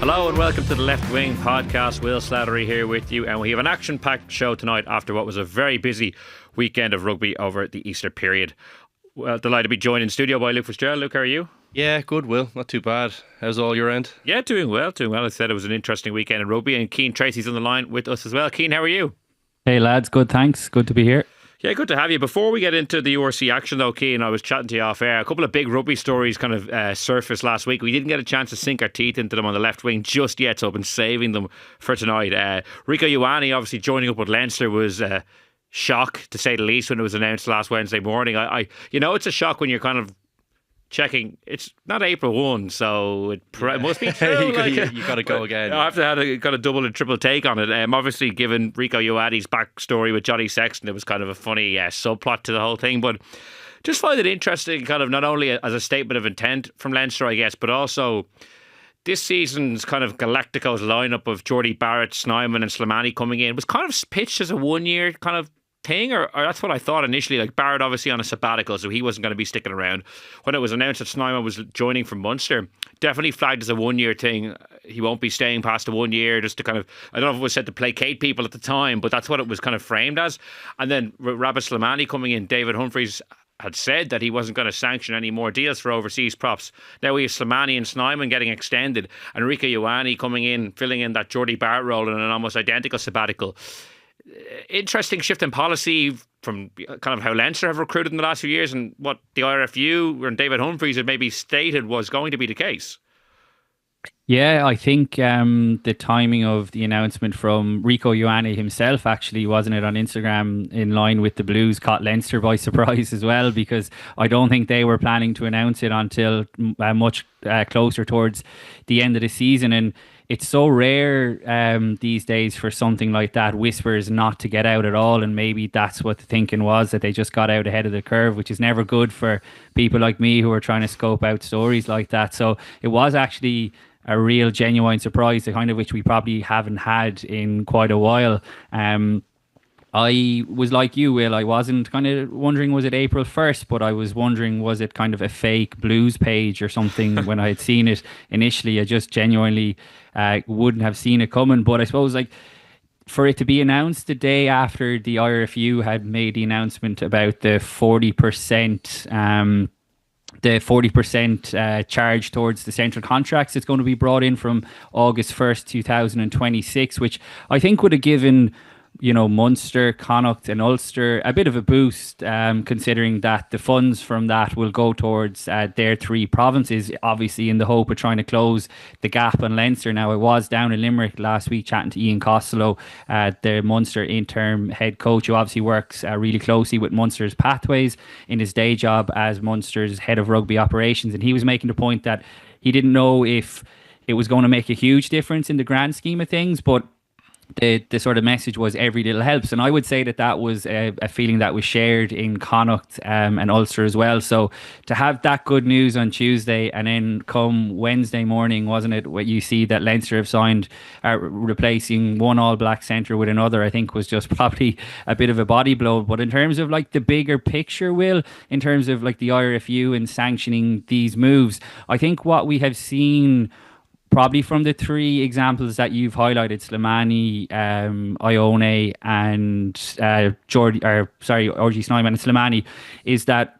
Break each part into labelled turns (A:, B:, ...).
A: Hello and welcome to the Left Wing Podcast. Will Slattery here with you, and we have an action-packed show tonight after what was a very busy weekend of rugby over the Easter period. Well, delighted to be joined in studio by Luke Fitzgerald. Luke, how are you?
B: Yeah, good, Will. Not too bad. How's all your end?
A: Yeah, doing well. I said it was an interesting weekend in rugby, and Cian Tracey's on the line with us as well. Cian, how are you?
C: Hey lads, good, thanks. Good to be here.
A: Yeah, good to have you. Before we get into the URC action though, Cian, I was chatting to you off air. A couple of big rugby stories kind of surfaced last week. We didn't get a chance to sink our teeth into them on the left wing just yet, so I've been saving them for tonight. Rieko Ioane obviously joining up with Leinster was a shock, to say the least, when it was announced last Wednesday morning. I it's a shock when you're kind of checking. It's not April 1, so it must be true.
B: you got to go again.
A: I have to got a double and triple take on it. Obviously, given Rieko Ioane's backstory with Johnny Sexton, it was kind of a funny subplot to the whole thing. But just find it interesting, kind of not only as a statement of intent from Leinster, I guess, but also this season's kind of Galactico's lineup of Geordie Barrett, Snyman, and Slimani coming in was kind of pitched as a 1 year kind of thing, or that's what I thought initially. Like Barrett obviously on a sabbatical, so he wasn't going to be sticking around. When it was announced that Snyman was joining from Munster, definitely flagged as a 1 year thing. He won't be staying past the 1 year, just to kind of, I don't know if it was said to placate people at the time, but that's what it was kind of framed as. And then Rabbit Slimani coming in, David Humphries had said that he wasn't going to sanction any more deals for overseas props. Now we have Slimani and Snyman getting extended, and Rieko Ioane coming in, filling in that Geordie Barrett role in an almost identical sabbatical. Interesting shift in policy from kind of how Leinster have recruited in the last few years and what the IRFU and David Humphries had maybe stated was going to be the case.
C: Yeah, I think the timing of the announcement from Rieko Ioane himself, actually, wasn't it, on Instagram, in line with the Blues, caught Leinster by surprise as well, because I don't think they were planning to announce it until much closer towards the end of the season. And it's so rare these days for something like that, whispers, not to get out at all. And maybe that's what the thinking was, that they just got out ahead of the curve, which is never good for people like me who are trying to scope out stories like that. So it was actually a real genuine surprise, the kind of which we probably haven't had in quite a while. I was like you, Will. I wasn't kind of wondering, was it April 1st? But I was wondering, was it kind of a fake Blues page or something when I had seen it initially? I just genuinely wouldn't have seen it coming. But I suppose, like, for it to be announced the day after the IRFU had made the announcement about the 40%, charge towards the central contracts, it's going to be brought in from August 1st, 2026, which I think would have given, Munster, Connacht and Ulster a bit of a boost, considering that the funds from that will go towards their three provinces, obviously in the hope of trying to close the gap on Leinster. Now, I was down in Limerick last week chatting to Ian Costello, the Munster interim head coach, who obviously works really closely with Munster's pathways in his day job as Munster's head of rugby operations. And he was making the point that he didn't know if it was going to make a huge difference in the grand scheme of things, but the sort of message was every little helps. And I would say that was a feeling that was shared in Connacht and Ulster as well. So to have that good news on Tuesday, and then come Wednesday morning, wasn't it, what you see that Leinster have signed, replacing one All Black centre with another, I think was just probably a bit of a body blow. But in terms of like the bigger picture, Will, in terms of like the IRFU and sanctioning these moves, I think what we have seen, probably from the three examples that you've highlighted, Slimani, Ioane and Orji Snyman and Slimani, is that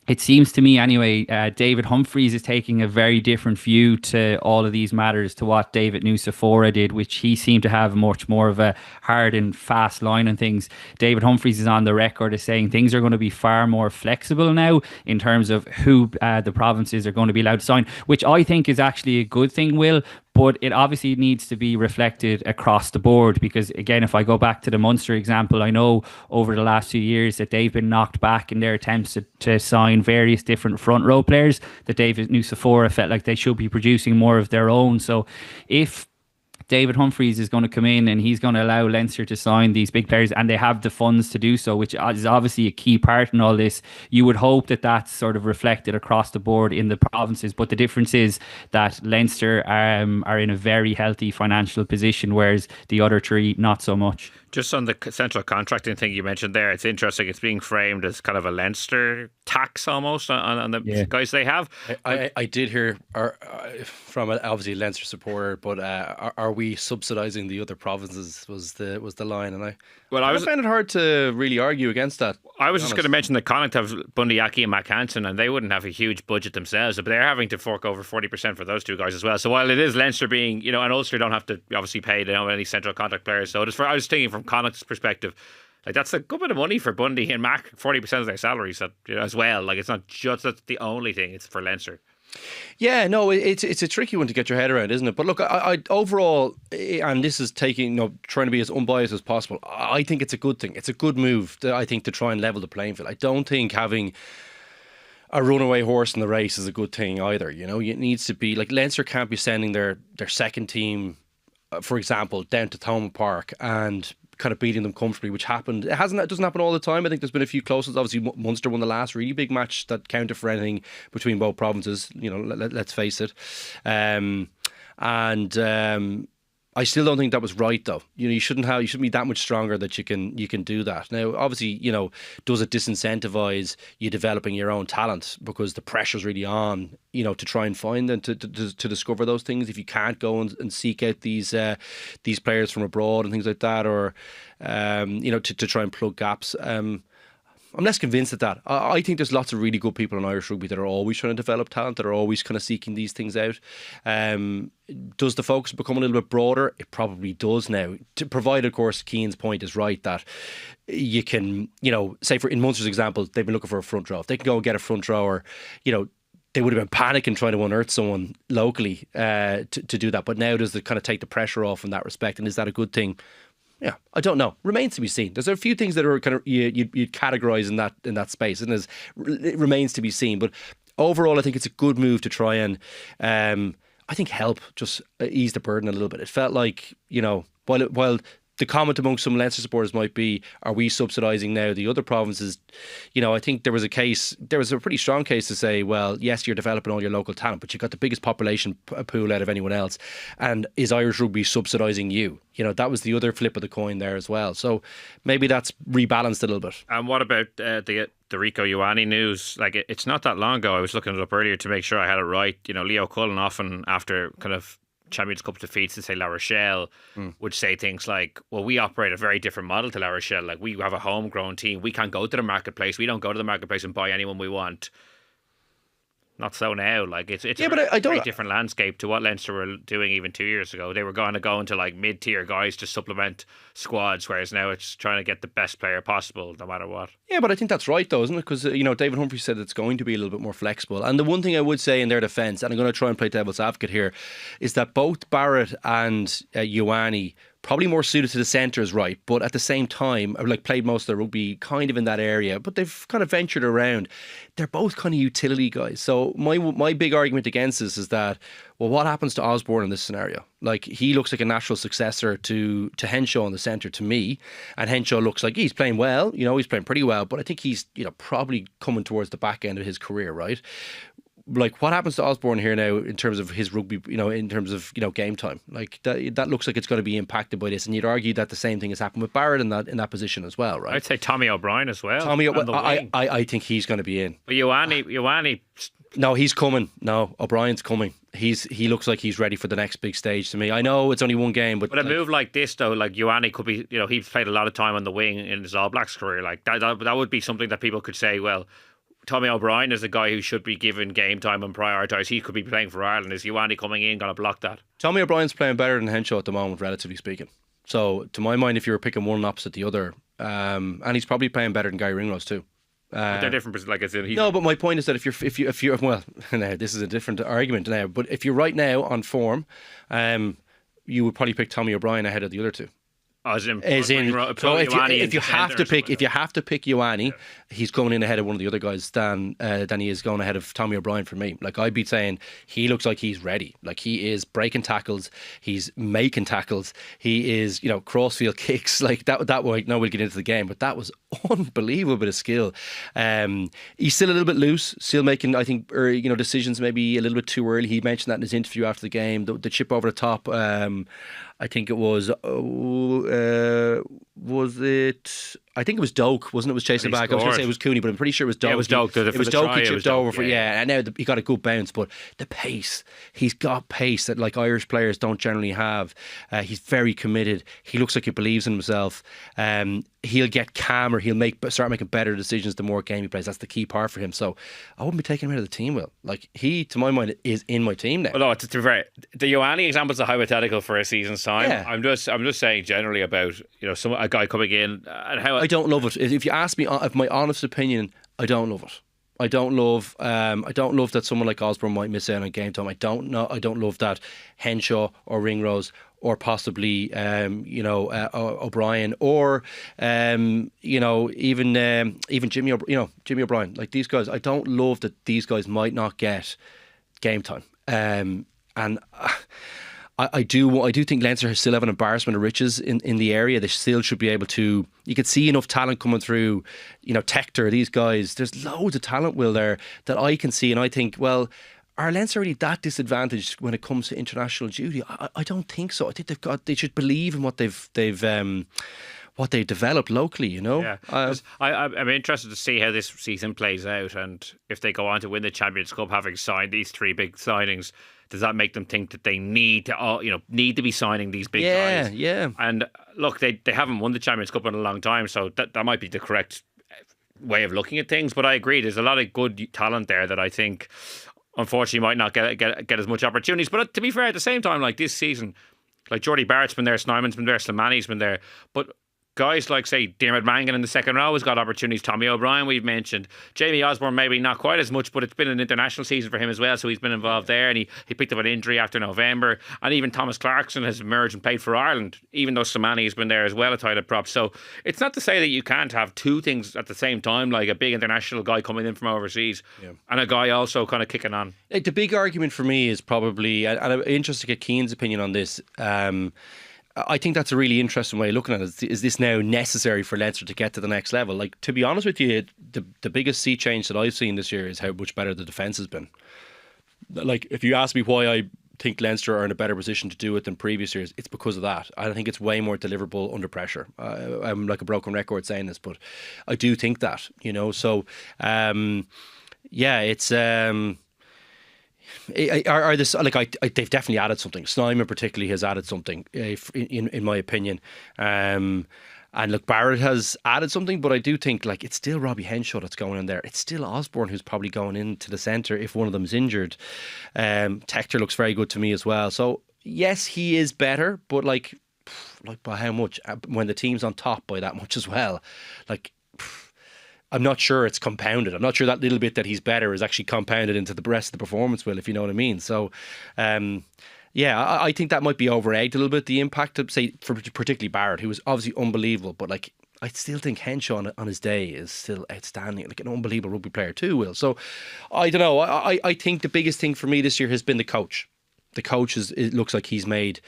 C: it seems to me anyway, David Humphries is taking a very different view to all of these matters to what David Nucifora did, which he seemed to have much more of a hard and fast line on things. David Humphries is on the record as saying things are going to be far more flexible now in terms of who the provinces are going to be allowed to sign, which I think is actually a good thing, Will. But it obviously needs to be reflected across the board, because again, if I go back to the Munster example, I know over the last 2 years that they've been knocked back in their attempts to sign various different front row players, that David Nucifora felt like they should be producing more of their own. So if David Humphreys is going to come in and he's going to allow Leinster to sign these big players, and they have the funds to do so, which is obviously a key part in all this. You would hope that that's sort of reflected across the board in the provinces, but the difference is that Leinster are in a very healthy financial position, whereas the other three not so much.
A: Just on the central contracting thing you mentioned there, it's interesting. It's being framed as kind of a Leinster tax almost on the guys they have.
B: I did hear from obviously a Leinster supporter, but are we subsidising the other provinces? Was the line, and I found it hard to really argue against that.
A: I was just going to mention that Connacht have Bundy Aki and Mac Hansen, and they wouldn't have a huge budget themselves, but they're having to fork over 40% for those two guys as well. So while it is Leinster being, and Ulster don't have to obviously pay any central contract players, so I was thinking from Connacht's perspective, like that's a good bit of money for Bundy and Mac, 40% of their salaries as well. Like it's not just that's the only thing; it's for Leinster.
B: Yeah, no, it's a tricky one to get your head around, isn't it? But look, I overall, and this is taking, trying to be as unbiased as possible. I think it's a good thing. It's a good move, I think, to try and level the playing field. I don't think having a runaway horse in the race is a good thing either. It needs to be like Leinster can't be sending their second team, for example, down to Thomond Park and kind of beating them comfortably, which happened. It doesn't happen all the time. I think there's been a few close ones. Obviously, Munster won the last really big match that counted for anything between both provinces. Let's face it. I still don't think that was right, though. You shouldn't be that much stronger that you can do that. Now, obviously, does it disincentivise you developing your own talent because the pressure's really on, to try and find and to discover those things. If you can't go and seek out these players from abroad and things like that, or to try and plug gaps. I'm less convinced at that. I think there's lots of really good people in Irish rugby that are always trying to develop talent, that are always kind of seeking these things out. Does the focus become a little bit broader? It probably does now. To provide, of course, Cian's point is right that you can, say in Munster's example, they've been looking for a front row. If they can go and get a front rower, they would have been panicking trying to unearth someone locally to do that. But now does it kind of take the pressure off in that respect? And is that a good thing? Yeah, I don't know. Remains to be seen. There's a few things that are kind of you'd categorise in that space, and it remains to be seen. But overall, I think it's a good move to try and I think help just ease the burden a little bit. It felt like while the comment amongst some Leinster supporters might be, are we subsidising now the other provinces? I think there was a pretty strong case to say, well, yes, you're developing all your local talent, but you've got the biggest population pool out of anyone else. And is Irish rugby subsidising you? That was the other flip of the coin there as well. So maybe that's rebalanced a little bit.
A: And what about the Rico Ioane news? Like, it's not that long ago. I was looking it up earlier to make sure I had it right. Leo Cullen often, after kind of Champions Cup defeats to say La Rochelle, would say things like, well, we operate a very different model to La Rochelle. Like, we have a homegrown team. We can't go to the marketplace. We don't go to the marketplace and buy anyone we want. Not so now. Like, it's a very different landscape to what Leinster were doing even 2 years ago. They were going to go into like mid-tier guys to supplement squads, whereas now it's trying to get the best player possible no matter what.
B: Yeah, but I think that's right though, isn't it? Because David Humphrey said it's going to be a little bit more flexible. And the one thing I would say in their defence, and I'm going to try and play devil's advocate here, is that both Barrett and Ioane probably more suited to the centres, right? But at the same time, played most of their rugby kind of in that area, but they've kind of ventured around. They're both kind of utility guys. So my big argument against this is that, well, what happens to Osborne in this scenario? Like, he looks like a natural successor to Henshaw in the centre to me, and Henshaw looks like he's playing well. He's playing pretty well, but I think he's probably coming towards the back end of his career, right? Like, what happens to Osborne here now in terms of his rugby, in terms of, game time? Like, that looks like it's going to be impacted by this. And you'd argue that the same thing has happened with Barrett in that position as well, right?
A: I'd say Tommy O'Brien as well.
B: I think he's going to be in.
A: But Ioane...
B: No, he's coming. No, O'Brien's coming. He looks like he's ready for the next big stage to me. I know it's only one game, but
A: a move like this though, like Ioane could be, he's played a lot of time on the wing in his All Blacks career. Like that would be something that people could say, well, Tommy O'Brien is a guy who should be given game time and prioritised. He could be playing for Ireland. Is Ioane coming in going to block that?
B: Tommy O'Brien's playing better than Henshaw at the moment, relatively speaking. So, to my mind, if you were picking one opposite the other, and he's probably playing better than Gary Ringrose too.
A: But they're different. Like, as in,
B: no, but my point is that if you're well, now this is a different argument now. But if you're right now on form, you would probably pick Tommy O'Brien ahead of the other two.
A: As in,
B: so if you have to pick Ioane, he's going in ahead of one of the other guys than he is going ahead of Tommy O'Brien for me. Like, I'd be saying he looks like he's ready. Like, he is breaking tackles, he's making tackles, he is, crossfield kicks like that way. Now we'll get into the game, but that was unbelievable bit of skill. He's still a little bit loose, still making, I think, decisions maybe a little bit too early. He mentioned that in his interview after the game. The chip over the top. I think it was. Was it? I think it was Doak, wasn't it? Was chasing back. I was going to say it was Cooney, but I'm pretty sure it was Doak.
A: Yeah, it was Doak.
B: It was Doak. He chipped over for and now he got a good bounce. But the pace, he's got pace that like Irish players don't generally have. He's very committed. He looks like he believes in himself. He'll get calmer. He'll start making better decisions the more game he plays. That's the key part for him. So I wouldn't be taking him out of the team. Will, like, he, to my mind, is in my team now.
A: Well, no, to be fair, the Ioane example is a hypothetical for a season's time.
B: Yeah.
A: I'm just saying generally about a guy coming in and how
B: I don't love it. If you ask me, of my honest opinion, I don't love it. I don't love that someone like Osborne might miss out on game time. I don't love that Henshaw or Ringrose or possibly O'Brien or even Jimmy O'Brien. Like, these guys, I don't love that these guys might not get game time. And I do think Leinster still have an embarrassment of riches in the area. They still should be able to. You could see enough talent coming through. Tector, these guys. There's loads of talent, Will, there that I can see, and I think, well, are Leinster really that disadvantaged when it comes to international duty? I don't think so. I think they should believe in what they've developed locally.
A: Yeah. I'm interested to see how this season plays out, and if they go on to win the Champions Cup, having signed these three big signings. Does that make them think that they need to be signing these big guys?
B: Yeah.
A: And look, they haven't won the Champions Cup in a long time, so that might be the correct way of looking at things. But I agree, there's a lot of good talent there that I think, unfortunately, might not get as much opportunities. But to be fair, at the same time, like this season, like Jordy Barrett's been there, Snyman's been there, Slimani's been there, but guys like, say, Dermot Mangan in the second row has got opportunities. Tommy O'Brien, we've mentioned. Jamie Osborne, maybe not quite as much, but it's been an international season for him as well, so he's been involved there, and he picked up an injury after November. And even Thomas Clarkson has emerged and played for Ireland, even though Slimani has been there as well, a tied up prop. So it's not to say that you can't have two things at the same time, like a big international guy coming in from overseas and a guy also kind of kicking on.
B: The big argument for me is probably, and I'm interested to get Cian's opinion on this, I think that's a really interesting way of looking at it. Is this now necessary for Leinster to get to the next level? Like, to be honest with you, the biggest sea change that I've seen this year is how much better the defence has been. Like, if you ask me why I think Leinster are in a better position to do it than previous years, it's because of that. I think it's way more deliverable under pressure. I'm like a broken record saying this, but I do think that, So, it's... Are this like they've definitely added something. Snyman particularly has added something, in my opinion. And look, Barrett has added something, but I do think like it's still Robbie Henshaw that's going in there. It's still Osborne who's probably going into the centre if one of them is injured. Tector looks very good to me as well. So yes, he is better, but like by how much? When the team's on top by that much as well, like. I'm not sure it's compounded. I'm not sure that little bit that he's better is actually compounded into the rest of the performance, Will, if you know what I mean. So, I think that might be over-egged a little bit, the impact of, say, for particularly Barrett, who was obviously unbelievable, but like, I still think Henshaw on his day is still outstanding, like an unbelievable rugby player too, Will. So, I don't know. I think the biggest thing for me this year has been the coach. The coach it looks like he's made...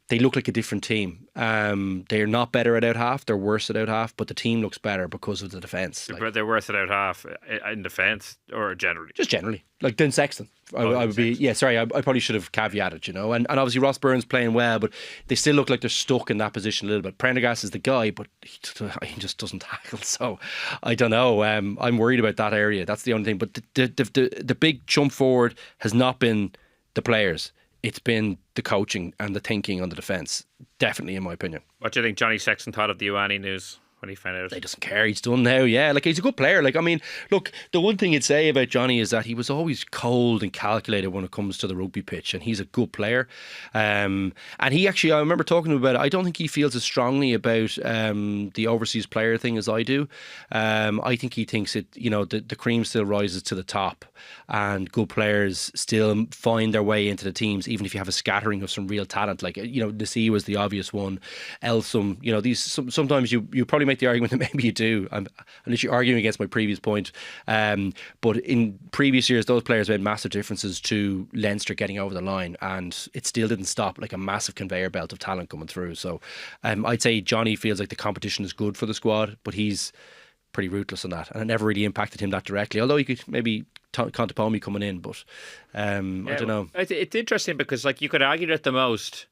B: They look like a different team. They're not better at out half. They're worse at out half. But the team looks better because of the defence.
A: They're worse at out half in defence or generally?
B: Just generally. Like Johnny Sexton. I would be. Yeah, sorry. I probably should have caveated, And obviously Ross Byrne's playing well, but they still look like they're stuck in that position a little bit. Prendergast is the guy, but he just doesn't tackle. So I don't know. I'm worried about that area. That's the only thing. But the big jump forward has not been the players. It's been the coaching and the thinking on the defence, definitely, in my opinion.
A: What do you think Johnny Sexton thought of the Ioane news? when he found out.
B: He doesn't care. He's done now. Yeah, like he's a good player. Like, I mean, look, the one thing you'd say about Johnny is that he was always cold and calculated when it comes to the rugby pitch, and he's a good player. And he actually, I remember talking to him about it. I don't think he feels as strongly about the overseas player thing as I do. I think he thinks it. You know, the cream still rises to the top, and good players still find their way into the teams, even if you have a scattering of some real talent. Like, you know, Nassi was the obvious one. Elsom, you know, these sometimes you probably make the argument that maybe you do. I'm literally arguing against my previous point. But in previous years, those players made massive differences to Leinster getting over the line, and it still didn't stop like a massive conveyor belt of talent coming through. So I'd say Johnny feels like the competition is good for the squad, but he's pretty ruthless on that, and it never really impacted him that directly. Although you could maybe Contepomi coming in, but I don't know.
A: It's interesting because, like, you could argue that the most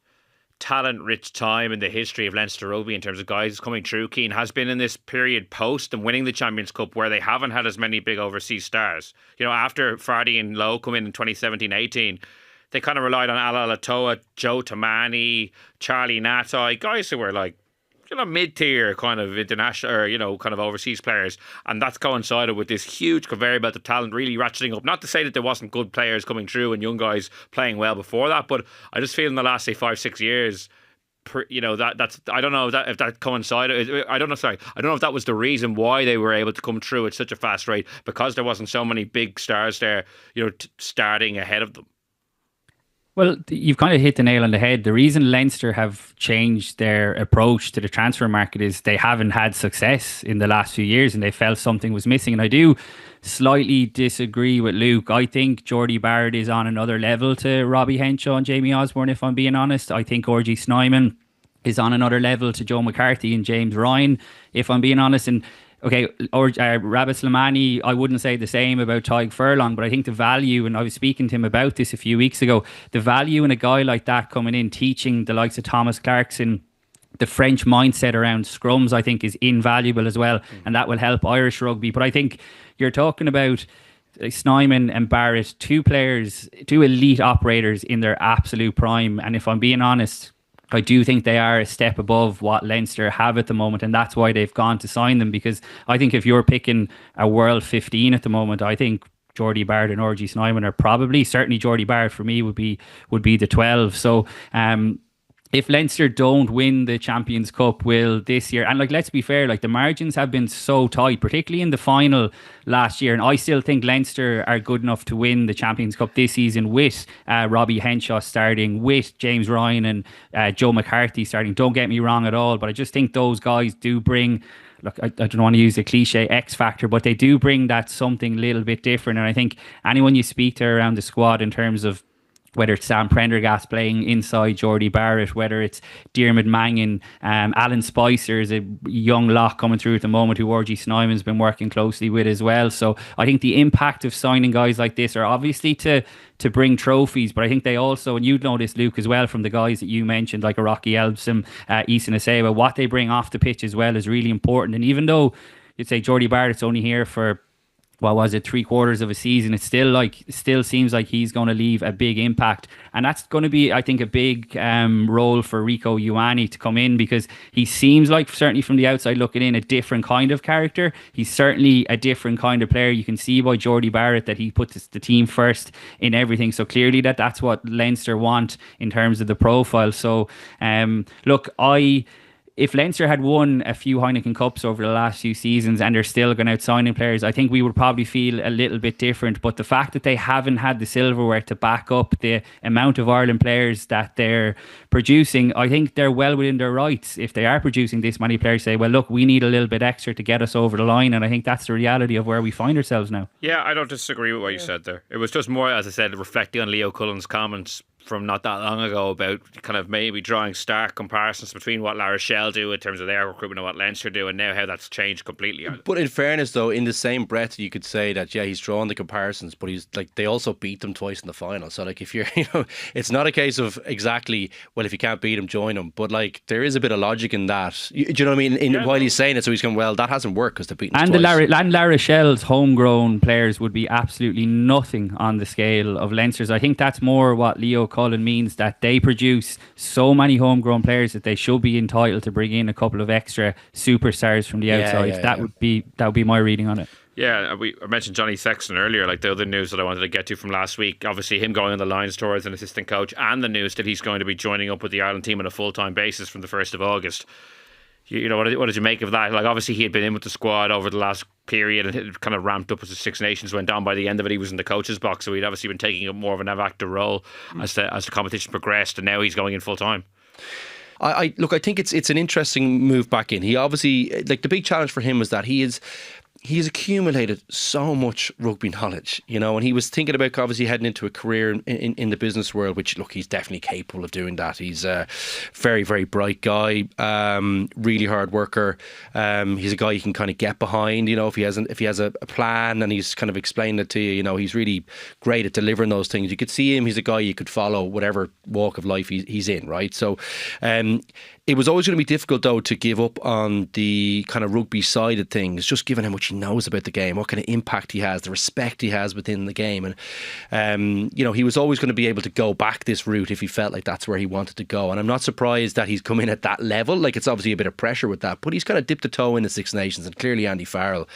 A: talent-rich time in the history of Leinster rugby in terms of guys coming through, Cian, has been in this period post and winning the Champions Cup, where they haven't had as many big overseas stars. You know, after Fardy and Lowe come in 2017-18, they kind of relied on Ala Latoa, Joe Tamani, Charlie Natai, guys who were like, you know, mid-tier kind of international, or, you know, kind of overseas players, and that's coincided with this huge conveyor belt of talent really ratcheting up. Not to say that there wasn't good players coming through and young guys playing well before that, but I just feel in the last, say, 5-6 years, you know, that's I don't know if that coincided. I don't know if that was the reason why they were able to come through at such a fast rate, because there wasn't so many big stars there, you know, starting ahead of them.
C: Well, you've kind of hit the nail on the head. The reason Leinster have changed their approach to the transfer market is they haven't had success in the last few years, and they felt something was missing. And I do slightly disagree with Luke. I think Geordie Barrett is on another level to Robbie Henshaw and Jamie Osborne, if I'm being honest. I think R.G. Snyman is on another level to Joe McCarthy and James Ryan, if I'm being honest. And okay, Rabbit Slimani, I wouldn't say the same about Tadhg Furlong, but I think the value, and I was speaking to him about this a few weeks ago, the value in a guy like that coming in, teaching the likes of Thomas Clarkson the French mindset around scrums, I think is invaluable as well, and that will help Irish rugby. But I think you're talking about Snyman and Barrett, two players, two elite operators in their absolute prime, and if I'm being honest, I do think they are a step above what Leinster have at the moment, and that's why they've gone to sign them. Because I think if you're picking a world 15 at the moment, I think Geordie Barrett and R.G. Snyman are probably, certainly Geordie Barrett for me would be the 12. So if Leinster don't win the Champions Cup will this year, and like, let's be fair, like the margins have been so tight, particularly in the final last year, and I still think Leinster are good enough to win the Champions Cup this season with Robbie Henshaw starting, with James Ryan and Joe McCarthy starting. Don't get me wrong at all, but I just think those guys do bring, look, I don't want to use a cliche X factor, but they do bring that something a little bit different. And I think anyone you speak to around the squad, in terms of whether it's Sam Prendergast playing inside Geordie Barrett, whether it's Diarmuid Mangan, Alan Spicer is a young lock coming through at the moment who R.G. Snyman's been working closely with as well. So I think the impact of signing guys like this are obviously to bring trophies, but I think they also, and you'd know this, Luke, as well, from the guys that you mentioned, like a Rocky Elbson, Eason Aseba, what they bring off the pitch as well is really important. And even though you'd say Geordie Barrett's only here for, what was it, 3/4 of a season, it still seems like he's going to leave a big impact, and that's going to be, I think, a big role for Rico Ioane to come in, because he seems like, certainly from the outside looking in, a different kind of character. He's certainly a different kind of player. You can see by Geordie Barrett that he puts the team first in everything, so clearly that's what Leinster want in terms of the profile. So look, if Leinster had won a few Heineken Cups over the last few seasons and they're still going out signing players, I think we would probably feel a little bit different. But the fact that they haven't had the silverware to back up the amount of Ireland players that they're producing, I think they're well within their rights. If they are producing this many players, say, well, look, we need a little bit extra to get us over the line. And I think that's the reality of where we find ourselves now.
A: Yeah, I don't disagree with what you said there. It was just more, as I said, reflecting on Leo Cullen's comments from not that long ago about kind of maybe drawing stark comparisons between what La Rochelle do in terms of their recruitment and what Leinster do, and now how that's changed completely.
B: But in fairness, though, in the same breath, you could say that, yeah, he's drawing the comparisons, but he's like, they also beat them twice in the final. So like, if you're, you know, it's not a case of exactly, well, if you can't beat him, join him. But like, there is a bit of logic in that. Do you know what I mean? While he's saying it, so he's going, well, that hasn't worked because they're beating us twice.
C: And La Rochelle's homegrown players would be absolutely nothing on the scale of Leinster's. I think that's more what Leo about Cullen means that they produce so many homegrown players that they should be entitled to bring in a couple of extra superstars from the outside. That would be my reading on it.
A: Yeah, I mentioned Johnny Sexton earlier, like the other news that I wanted to get to from last week. Obviously, him going on the Lions tour as an assistant coach, and the news that he's going to be joining up with the Ireland team on a full-time basis from the 1st of August. You know, what did you make of that? Like, obviously, he had been in with the squad over the last period and it kind of ramped up as the Six Nations went on. By the end of it, he was in the coach's box, so he'd obviously been taking up more of an active role as the competition progressed, and now he's going in full-time.
B: I think it's an interesting move back in. He obviously, like, the big challenge for him was that he's accumulated so much rugby knowledge, you know, and he was thinking about obviously heading into a career in the business world, which, look, he's definitely capable of doing that. He's a very, very bright guy, really hard worker. He's a guy you can kind of get behind, you know, if he has a plan and he's kind of explained it to you, you know, he's really great at delivering those things. You could see him, he's a guy you could follow whatever walk of life he's in, right? So it was always going to be difficult, though, to give up on the kind of rugby side of things, just given how much he knows about the game, what kind of impact he has, the respect he has within the game. And, you know, he was always going to be able to go back this route if he felt like that's where he wanted to go. And I'm not surprised that he's come in at that level. Like, it's obviously a bit of pressure with that, but he's kind of dipped a toe in the Six Nations. And clearly Andy Farrell,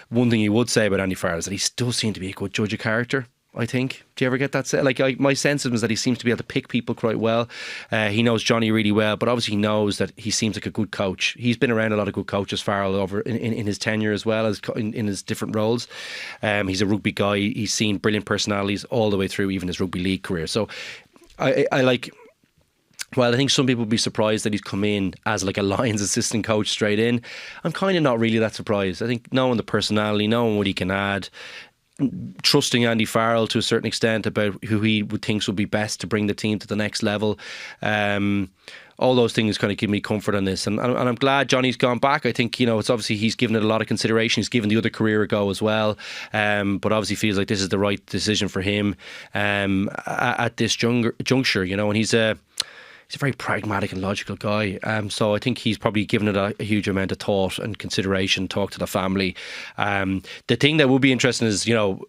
B: one thing you would say about Andy Farrell is that he does seem to be a good judge of character, I think. Do you ever get that? Like, my sense of him is that he seems to be able to pick people quite well. He knows Johnny really well, but obviously he knows that he seems like a good coach. He's been around a lot of good coaches, Farrell, over in his tenure as well as in his different roles. He's a rugby guy. He's seen brilliant personalities all the way through, even his rugby league career. So I like... Well, I think some people would be surprised that he's come in as like a Lions assistant coach straight in. I'm kind of not really that surprised. I think knowing the personality, knowing what he can add, trusting Andy Farrell to a certain extent about who he would think would be best to bring the team to the next level. All those things kind of give me comfort on this, and I'm glad Johnny's gone back. I think, you know, it's obviously he's given it a lot of consideration. He's given the other career a go as well, but obviously feels like this is the right decision for him at this juncture, you know. And he's a very pragmatic and logical guy. So I think he's probably given it a huge amount of thought and consideration, talk to the family. The thing that would be interesting is, you know,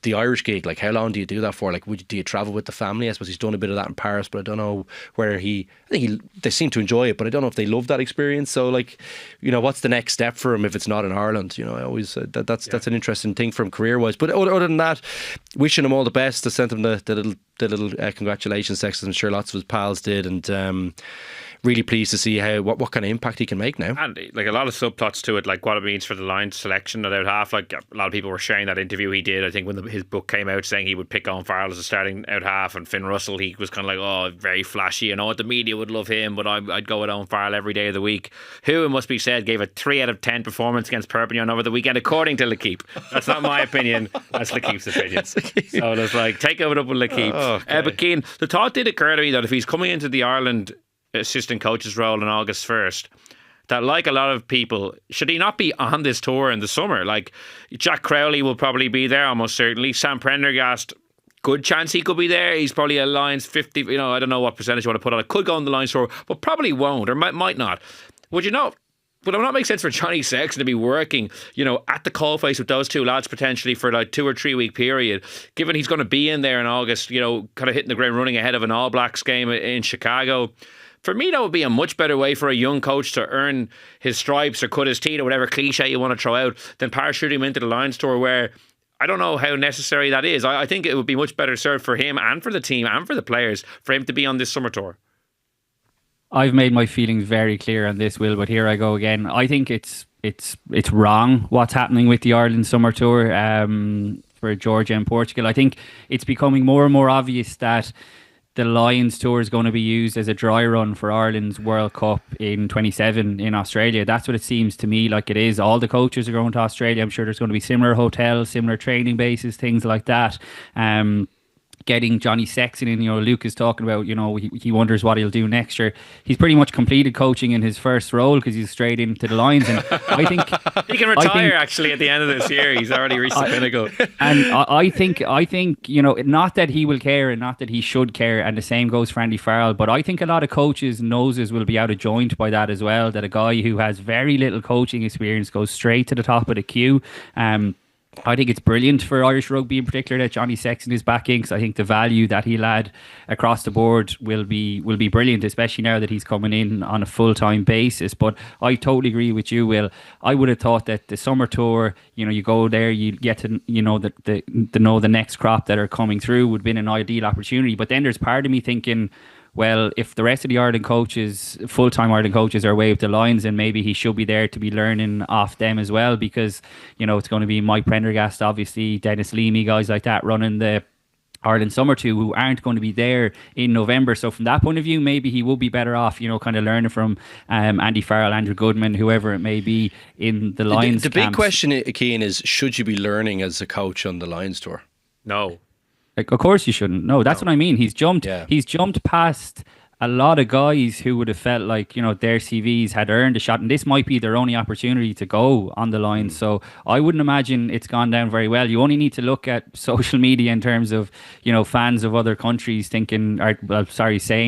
B: the Irish gig, like, how long do you do that for? Like, do you travel with the family? I suppose he's done a bit of that in Paris, but I don't know whether they seem to enjoy it, but I don't know if they love that experience. So, like, you know, what's the next step for him if it's not in Ireland? You know, I always, that's an interesting thing for him career-wise. But other than that, wishing him all the best. I sent him the little congratulations text. I'm sure lots of his pals did, and really pleased to see what kind of impact he can make now.
A: And like a lot of subplots to it, like what it means for the Lions selection at out half. Like a lot of people were sharing that interview he did, I think, when his book came out, saying he would pick on Farrell as a starting out half, and Finn Russell, he was kind of like, oh, very flashy, and the media would love him, but I'd go with Owen Farrell every day of the week, who, it must be said, gave a 3 out of 10 performance against Perpignan over the weekend, according to L'Equipe. That's not my opinion, that's L'Equipe's opinion. So there's like, take it up with L'Equipe. Okay. But Cian, the thought did occur to me that if he's coming into the Ireland assistant coach's role on August 1st, that, like a lot of people, should he not be on this tour in the summer? Like, Jack Crowley will probably be there, almost certainly. Sam Prendergast, good chance he could be there. He's probably a Lions 50, you know, I don't know what percentage you want to put on it. Could go on the Lions tour, but probably won't, or might not. Would it not make sense for Johnny Sexton to be working, you know, at the coalface with those two lads potentially for like 2 or 3 week period, given he's going to be in there in August, you know, kind of hitting the ground running ahead of an All Blacks game in Chicago? For me, that would be a much better way for a young coach to earn his stripes or cut his teeth or whatever cliche you want to throw out than parachuting him into the Lions tour, where I don't know how necessary that is. I think it would be much better served for him and for the team and for the players for him to be on this summer tour.
C: I've made my feelings very clear on this, Will, but here I go again. I think it's wrong what's happening with the Ireland summer tour for Georgia and Portugal. I think it's becoming more and more obvious that the Lions tour is going to be used as a dry run for Ireland's World Cup in 27 in Australia. That's what it seems to me like it is. All the coaches are going to Australia. I'm sure there's going to be similar hotels, similar training bases, things like that. Getting Johnny Sexton in, you know, Luke is talking about, you know, he wonders what he'll do next year. He's pretty much completed coaching in his first role because he's straight into the Lions, and I think
A: he can retire actually at the end of this year. He's already reached the pinnacle.
C: And I think, you know, not that he will care and not that he should care, and the same goes for Andy Farrell, but I think a lot of coaches' noses will be out of joint by that as well, that a guy who has very little coaching experience goes straight to the top of the queue. I think it's brilliant for Irish rugby in particular that Johnny Sexton is back in, because I think the value that he'll add across the board will be brilliant, especially now that he's coming in on a full-time basis. But I totally agree with you, Will. I would have thought that the summer tour, you go there, you get to know the next crop that are coming through would have been an ideal opportunity. But then there's part of me thinking, well, if the rest of the Ireland coaches, full-time Ireland coaches, are away with the Lions, then maybe he should be there to be learning off them as well, because, it's going to be Mike Prendergast, obviously, Dennis Leamy, guys like that running the Ireland Summer Tour, who aren't going to be there in November. So from that point of view, maybe he will be better off, kind of learning from Andy Farrell, Andrew Goodman, whoever it may be in the Lions
B: The big question, Cian, is should you be learning as a coach on the Lions Tour?
A: No.
C: Like, of course you shouldn't. No, that's what I mean. He's jumped. Yeah. He's jumped past a lot of guys who would have felt like their CVs had earned a shot, and this might be their only opportunity to go on the line. So I wouldn't imagine it's gone down very well. You only need to look at social media in terms of fans of other countries saying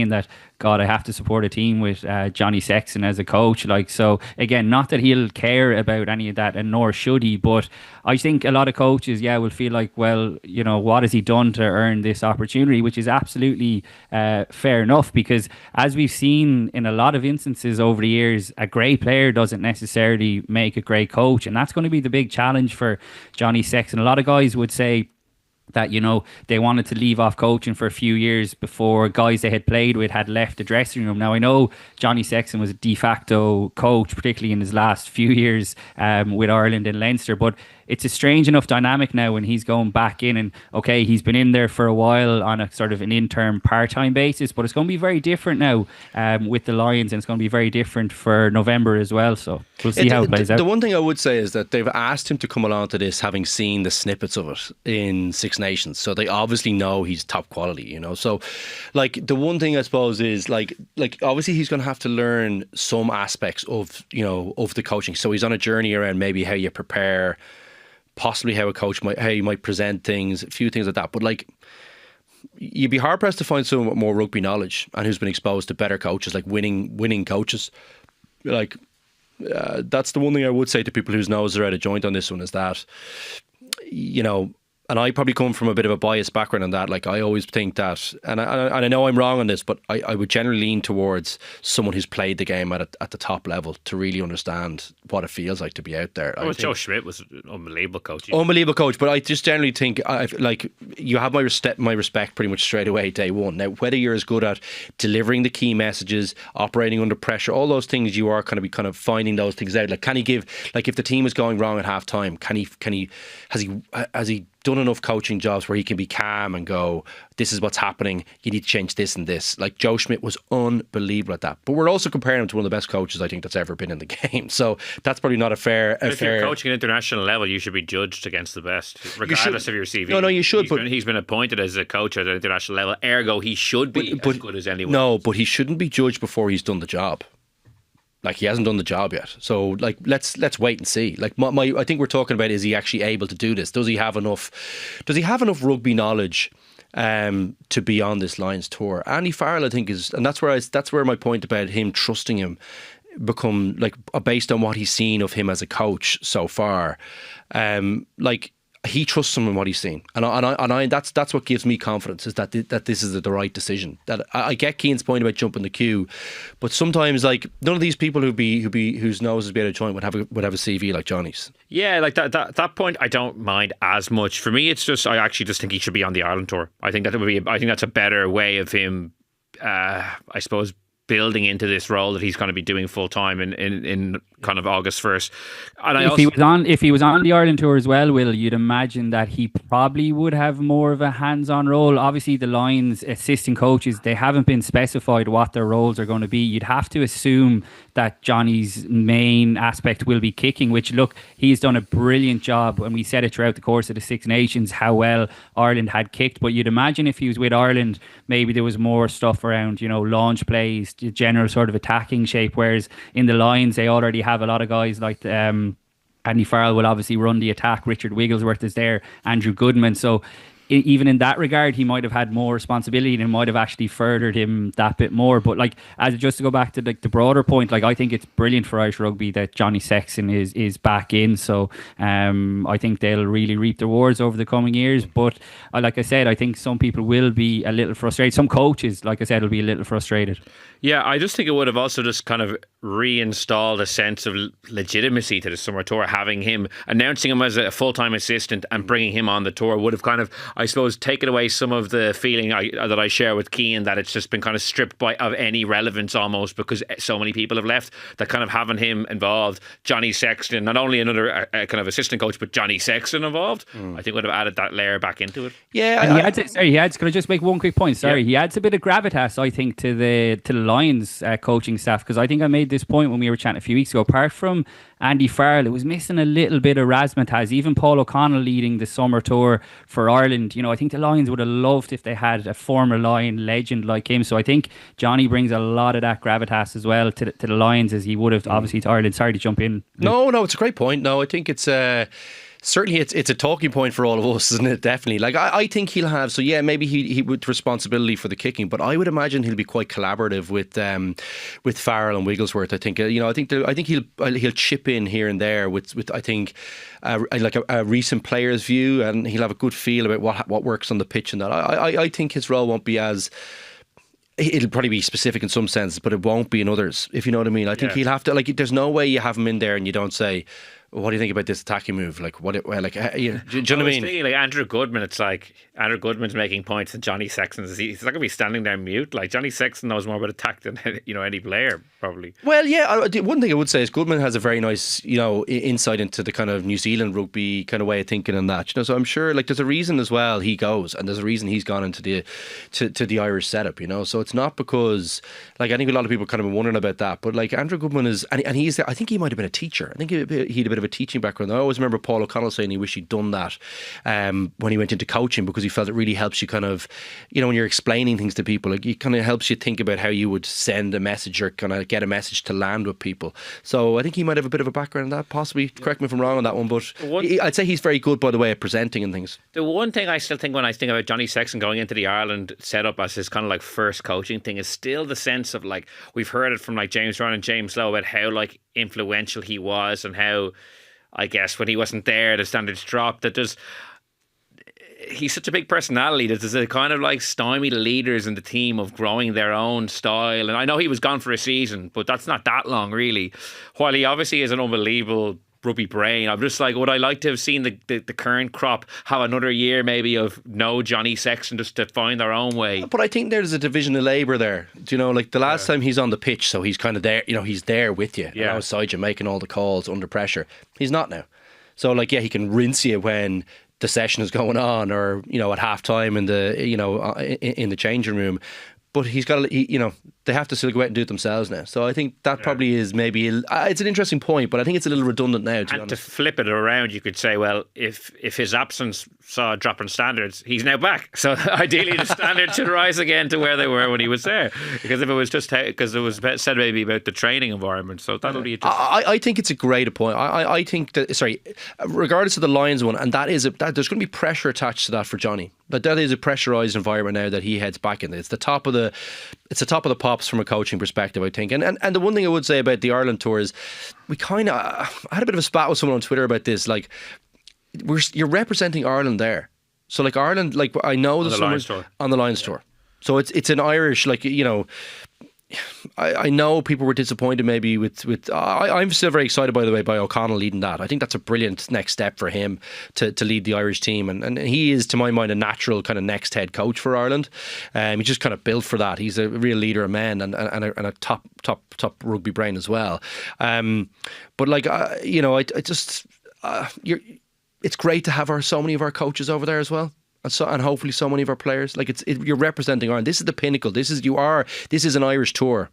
C: that, God, I have to support a team with Johnny Sexton as a coach. So again, not that he'll care about any of that, and nor should he, but I think a lot of coaches, will feel like, well, what has he done to earn this opportunity, which is absolutely fair enough, because as we've seen in a lot of instances over the years, a great player doesn't necessarily make a great coach, and that's going to be the big challenge for Johnny Sexton. A lot of guys would say that they wanted to leave off coaching for a few years before guys they had played with had left the dressing room. Now, I know Johnny Sexton was a de facto coach, particularly in his last few years with Ireland and Leinster, but it's a strange enough dynamic now when he's going back in, and okay, he's been in there for a while on a sort of an interim part-time basis, but it's going to be very different now with the Lions, and it's going to be very different for November as well. So we'll see how it plays out.
B: The one thing I would say is that they've asked him to come along to this having seen the snippets of it in Six Nations, so they obviously know he's top quality, So the one thing I suppose is like obviously he's going to have to learn some aspects of of the coaching. So he's on a journey around maybe how you prepare, possibly how you might present things, a few things like that. But you'd be hard pressed to find someone with more rugby knowledge and who's been exposed to better coaches, like winning coaches. That's the one thing I would say to people whose noses are out of joint on this one, is that and I probably come from a bit of a biased background on that. I always think that, and I know I'm wrong on this, but I would generally lean towards someone who's played the game at the top level to really understand what it feels like to be out there.
A: Joe Schmidt was an unbelievable coach.
B: Unbelievable coach, but I just generally think you have my respect pretty much straight away day one. Now, whether you're as good at delivering the key messages, operating under pressure, all those things, you are kind of finding those things out. Can he give, if the team is going wrong at half time, has he done enough coaching jobs where he can be calm and go, this is what's happening, you need to change this and this. Joe Schmidt was unbelievable at that. But we're also comparing him to one of the best coaches I think that's ever been in the game. So that's probably not a fair...
A: If you're coaching at international level, you should be judged against the best, regardless of your CV.
B: No, you should.
A: He's been appointed as a coach at an international level, ergo he should be as good as anyone.
B: No, but he shouldn't be judged before he's done the job. He hasn't done the job yet, so let's wait and see. I think we're talking about, is he actually able to do this? Does he have enough rugby knowledge to be on this Lions tour? Andy Farrell, I think, is, and that's where my point about him trusting him become based on what he's seen of him as a coach so far. He trusts him in what he's seen, and I that's what gives me confidence, is that this is the right decision. That I get Cian's point about jumping the queue, but sometimes none of these people whose noses be out of joint would have a CV like Johnny's.
A: Yeah, that point I don't mind as much. For me, it's just I actually just think he should be on the Ireland tour. I think that's a better way of him, I suppose, building into this role that he's going to be doing full time in kind of August 1st. And
C: if he was on the Ireland tour as well, Will, you'd imagine that he probably would have more of a hands-on role. Obviously, the Lions assistant coaches, they haven't been specified what their roles are going to be. You'd have to assume that Johnny's main aspect will be kicking, which, look, he's done a brilliant job, and we said it throughout the course of the Six Nations how well Ireland had kicked. But you'd imagine if he was with Ireland, maybe there was more stuff around, launch plays, general sort of attacking shape, whereas in the Lions they already have a lot of guys like Andy Farrell will obviously run the attack, Richard Wigglesworth is there, Andrew Goodman. So even in that regard, he might have had more responsibility and it might have actually furthered him that bit more. But like, as just to go back to like the broader point, like I think it's brilliant for Irish rugby that Johnny Sexton is back in. So I think they'll really reap the rewards over the coming years. But like I said, I think some people will be a little frustrated. Some coaches, like I said, will be a little frustrated.
A: Yeah, I just think it would have also just kind of reinstalled a sense of legitimacy to the summer tour. Having him, announcing him as a full-time assistant and bringing him on the tour would have kind of, I suppose, taken away some of the feeling that I share with Cian, that it's just been kind of stripped of any relevance almost because so many people have left, that kind of having him involved, Johnny Sexton, not only another kind of assistant coach, but Johnny Sexton involved, I think would have added that layer back into it.
B: Yeah,
C: he adds. Can I just make one quick point? Sorry, he adds a bit of gravitas, I think, to the Lions coaching staff, because I think I made this point when we were chatting a few weeks ago. Apart from Andy Farrell, it was missing a little bit of razzmatazz. Even Paul O'Connell leading the summer tour for Ireland, I think the Lions would have loved if they had a former Lion legend like him. So I think Johnny brings a lot of that gravitas as well to the Lions, as he would have obviously to Ireland. Sorry to jump in.
B: No, it's a great point. No, I think it's certainly it's a talking point for all of us, isn't it? Definitely. Like I think he'll have, so yeah, maybe he would responsibility for the kicking, but I would imagine he'll be quite collaborative with Farrell and Wigglesworth. I think I think he'll chip in here and there with I think like a recent player's view, and he'll have a good feel about what works on the pitch and that. I think his role won't be as, it'll probably be specific in some sense, but it won't be in others, if you know what I mean. I think he'll have to, like, there's no way you have him in there and you don't say, what do you think about this attacking move? Like, what? Like, do you know what I mean?
A: Thinking, like Andrew Goodman, it's like Andrew Goodman's making points and Johnny Sexton's, he's not going to be standing there mute. Like, Johnny Sexton knows more about attack than any player probably.
B: Well, yeah. One thing I would say is Goodman has a very nice insight into the kind of New Zealand rugby kind of way of thinking and that. So I'm sure like there's a reason as well he goes, and there's a reason he's gone into the Irish setup. So it's not because, like, I think a lot of people kind of been wondering about that, but like Andrew Goodman is, and he's, I think he might have been a teacher. I think he had a bit of a teaching background. I always remember Paul O'Connell saying he wished he'd done that when he went into coaching, because he felt it really helps you kind of, when you're explaining things to people, like, it kind of helps you think about how you would send a message or kind of get a message to land with people. So I think he might have a bit of a background in that, possibly. Correct me if I'm wrong on that one, but I'd say he's very good, by the way, at presenting and things.
A: The one thing I still think when I think about Johnny Sexton going into the Ireland setup as his kind of like first coaching thing is still the sense of, like, we've heard it from like James Ryan and James Lowe about how like influential he was, and how, I guess, when he wasn't there, the standards dropped. He's such a big personality that there's a kind of like stymie the leaders in the team of growing their own style. And I know he was gone for a season, but that's not that long really. While he obviously is an unbelievable rugby brain, I'm just like, would I like to have seen the current crop have another year maybe of no Johnny Sexton, just to find their own way?
B: But I think there's a division of labour there. Like the last time he's on the pitch, so he's kind of there, he's there with you, outside you, making all the calls under pressure. He's not now. So like, yeah, he can rinse you when the session is going on, or at half time in the in the changing room, but he's got they have to still go out and do it themselves now. So I think that probably is maybe it's an interesting point, but I think it's a little redundant now, to be honest.
A: To flip it around, you could say, well, if his absence saw a drop in standards, he's now back. So ideally the standards should rise again to where they were when he was there. Because if it was just because it was said maybe about the training environment, so that'll be interesting.
B: I think it's a great point. I think that, regardless of the Lions one, and there's going to be pressure attached to that for Johnny. But that is a pressurised environment now that he heads back in. It's the top of the pops from a coaching perspective, I think. And the one thing I would say about the Ireland tour is I had a bit of a spat with someone on Twitter about this. Like, you're representing Ireland there. So like Ireland, like I know
A: on the Lions tour.
B: On the Lions tour. So it's an Irish, like, I know people were disappointed maybe with I'm still very excited, by the way, by O'Connell leading that. I think that's a brilliant next step for him to lead the Irish team, and he is, to my mind, a natural kind of next head coach for Ireland. He's just kind of built for that. He's a real leader of men and a top rugby brain as well. But like it's great to have so many of our coaches over there as well. And hopefully so many of our players. Like, you're representing Ireland. This is the pinnacle. This is an Irish tour.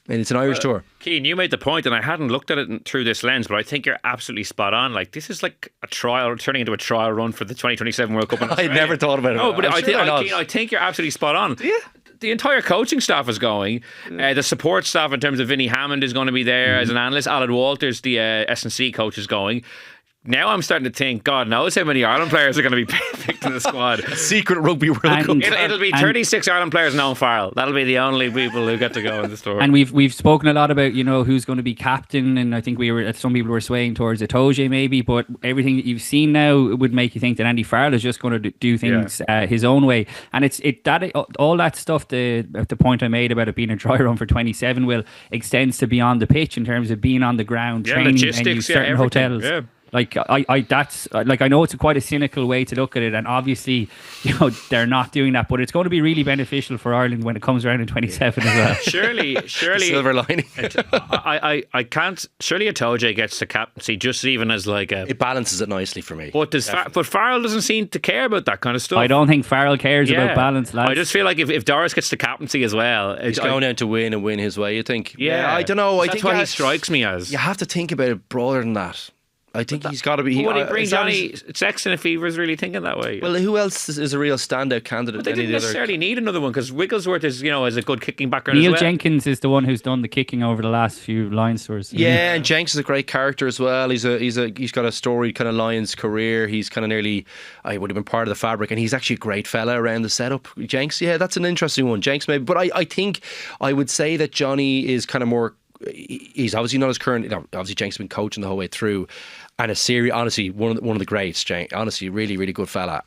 B: And it's an Irish tour.
A: Cian, you made the point, and I hadn't looked at it through this lens, but I think you're absolutely spot on. Like, this is like a trial, turning into a trial run for the 2027 World Cup in Australia.
B: I never thought about it.
A: No, but I think you're absolutely spot on. Yeah. The entire coaching staff is going. The support staff, in terms of Vinnie Hammond, is going to be there as an analyst. Alan Walters, the S&C coach, is going. now I'm starting to think, God knows how many Ireland players are going to be picked in the squad.
B: Secret Rugby World Cup.
A: It'll be 36 Ireland players and Owen Farrell. That'll be the only people who get to go in the story.
C: And we've spoken a lot about, who's going to be captain, and I think some people were swaying towards Itoje maybe, but everything that you've seen now would make you think that Andy Farrell is just going to do things his own way. And all that stuff, the point I made about it being a dry run for 27 will extends to beyond the pitch in terms of being on the ground, training venues, certain hotels. Yeah. Like I know it's quite a cynical way to look at it, and obviously, they're not doing that, but it's going to be really beneficial for Ireland when it comes around in 27 as well.
A: Surely,
B: silver lining.
A: I can't. Surely Itoje gets the captaincy just even as like a.
B: It balances it nicely for me.
A: But but Farrell doesn't seem to care about that kind of stuff.
C: I don't think Farrell cares about balance, lads.
A: I just feel like if Doris gets the captaincy as well,
B: he's going out to win and win his way. You think?
A: Yeah,
B: I don't know.
A: That's what he strikes me as.
B: You have to think about it broader than that. I think he's got to be.
A: Would he bring Johnny Sexton if he was really thinking that way?
B: Well, who else is a real standout candidate?
A: But they didn't necessarily need another one because Wigglesworth is, has a good kicking background.
C: Neil
A: as well.
C: Jenkins is the one who's done the kicking over the last few Leinsters.
B: Yeah, and Jenks is a great character as well. He's got a storied kind of Lions career. He's kind of nearly, I would have been part of the fabric, and he's actually a great fella around the setup. Jenks, yeah, that's an interesting one. Jenks maybe, but I think I would say that Johnny is kind of more. He's obviously not as current. Obviously Jenks has been coaching the whole way through. And honestly, one of the greats, Jenks. Honestly, really, really good fella.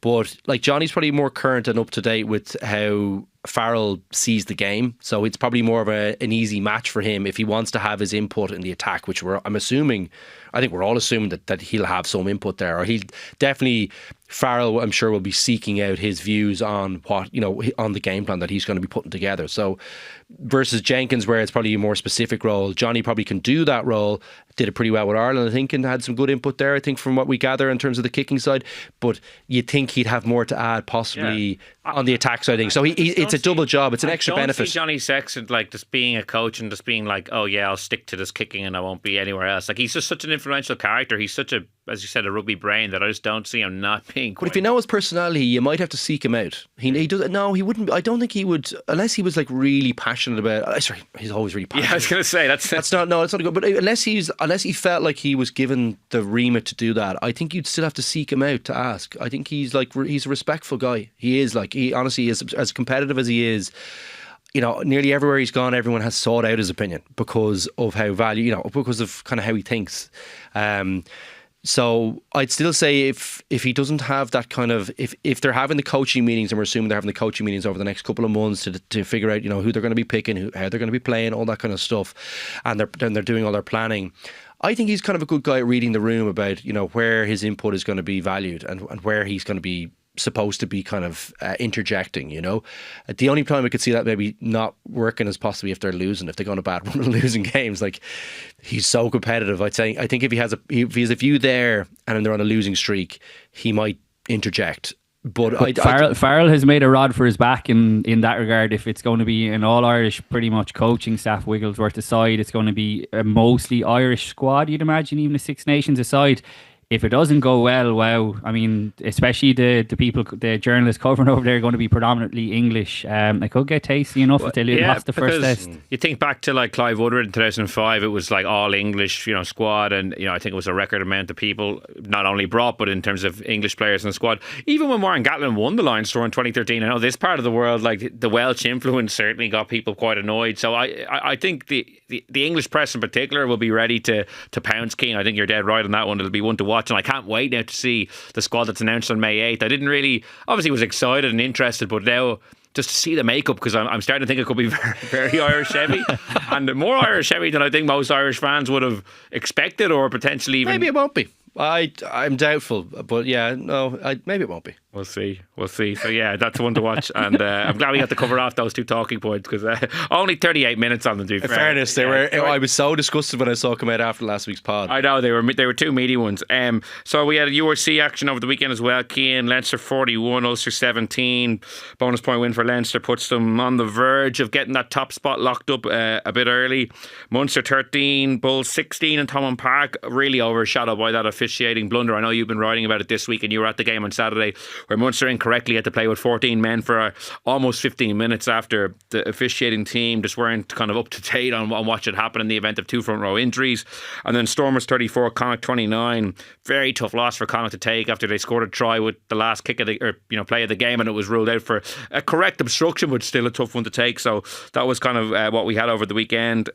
B: But like Johnny's probably more current and up to date with how Farrell sees the game, so it's probably more of an easy match for him if he wants to have his input in the attack, which I think we're all assuming that he'll have some input there, or he'll definitely. Farrell, I'm sure, will be seeking out his views on what on the game plan that he's going to be putting together. So versus Jenkins, where it's probably a more specific role, Johnny probably can do that role. Did it pretty well with Ireland, I think, and had some good input there, I think, from what we gather in terms of the kicking side. But you'd think he'd have more to add, possibly on the attack side of things. So it's a double job. It's an extra benefit.
A: I don't see Johnny Sexton like just being a coach and just being like, oh yeah, I'll stick to this kicking and I won't be anywhere else. Like, he's just such an influential character. He's such a, as you said, a rugby brain that I just don't see him not being.
B: But if you know his personality, you might have to seek him out. He does. No, he wouldn't. I don't think he would, unless he was like really passionate about. Sorry, he's always really passionate.
A: Yeah, I was going to say that's not.
B: No, it's not good. But unless he felt like he was given the remit to do that, I think you'd still have to seek him out to ask. I think he's a respectful guy. He is he honestly is as competitive as he is. Nearly everywhere he's gone, everyone has sought out his opinion because of how because of kind of how he thinks. So I'd still say if he doesn't have that kind of, if they're having the coaching meetings, and we're assuming they're having the coaching meetings over the next couple of months to figure out who they're going to be picking, how they're going to be playing, all that kind of stuff, and they're doing all their planning. I think he's kind of a good guy at reading the room about where his input is going to be valued and where he's going to be supposed to be kind of interjecting. The only time I could see that maybe not working is possibly if they're losing, if they go on a bad run of losing games. Like, he's so competitive. I think if he has a view there and they're on a losing streak, he might interject. But
C: Farrell has made a rod for his back in that regard. If it's going to be an all-Irish pretty much coaching staff, Wigglesworth aside, it's going to be a mostly Irish squad, you'd imagine, even the Six Nations aside. If it doesn't go well, wow, I mean, especially the people, the journalists covering over there are going to be predominantly English. It could get tasty enough if they lost the first test.
A: You think back to like Clive Woodward in 2005, it was like all English, squad, and I think it was a record amount of people not only brought, but in terms of English players in the squad. Even when Warren Gatlin won the Leinster in 2013, I know this part of the world, like the Welsh influence certainly got people quite annoyed. So I think the English press in particular will be ready to pounce King. I think you're dead right on that one. It'll be one to watch. And I can't wait now to see the squad that's announced on May 8th. I didn't really, obviously was excited and interested, but now just to see the makeup, because I'm starting to think it could be very, very Irish heavy, and more Irish heavy than I think most Irish fans would have expected, or potentially even.
B: Maybe it won't be. I'm doubtful, but maybe it won't be.
A: We'll see. So yeah, that's one to watch, and I'm glad we got to cover off those two talking points, because only 38 minutes on them. To be
B: fairness, they were. I was so disgusted when I saw come out after last week's pod.
A: I know they were two meaty ones. So we had a URC action over the weekend as well. Cian, Leinster 41, Ulster 17. Bonus point win for Leinster puts them on the verge of getting that top spot locked up a bit early. Munster 13, Bulls 16, and Thomond Park really overshadowed by that official officiating blunder. I know you've been writing about it this week, and you were at the game on Saturday where Munster incorrectly had to play with 14 men for almost 15 minutes after the officiating team just weren't kind of up to date on what should happen in the event of 2 front row injuries. And then Stormers 34, Connacht 29. Very tough loss for Connacht to take after they scored a try with the last kick of the play of the game, and it was ruled out for a correct obstruction, but still a tough one to take. So that was kind of what we had over the weekend.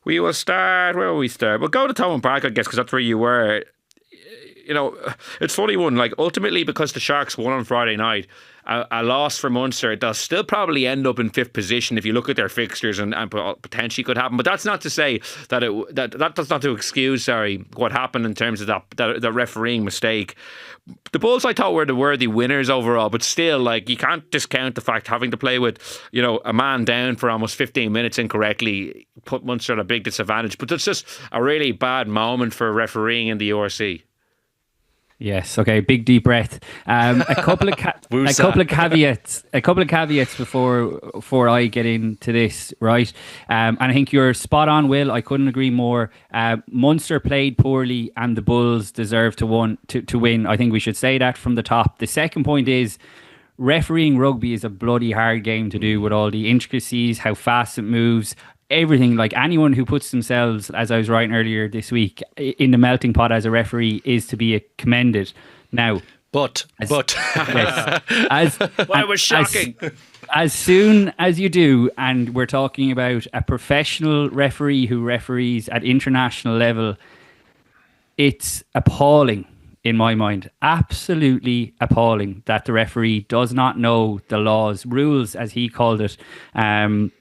A: We will start. Where will we start? We'll go to Thomond Park, I guess, because that's where you were. It's funny one. Like, ultimately, because the Sharks won on Friday night, a loss for Munster, they'll still probably end up in 5th position if you look at their fixtures, and potentially could happen. But that's not to say that's not to excuse what happened in terms of that refereeing mistake. The Bulls, I thought, were the worthy winners overall, but still, like, you can't discount the fact having to play with a man down for almost 15 minutes incorrectly put Munster at a big disadvantage. But it's just a really bad moment for refereeing in the URC.
C: Yes. Okay. Big deep breath. A couple of caveats before I get into this. Right. And I think you're spot on, Will. I couldn't agree more. Munster played poorly, and the Bulls deserve to win. I think we should say that from the top. The second point is, refereeing rugby is a bloody hard game to do, with all the intricacies, how fast it moves. Everything. Like, anyone who puts themselves, as I was writing earlier this week, in the melting pot as a referee is to be commended. Now,
B: but
C: yes,
A: it was shocking.
C: As soon as you do, and we're talking about a professional referee who referees at international level, it's appalling. In my mind, absolutely appalling that the referee does not know the rules, as he called it, and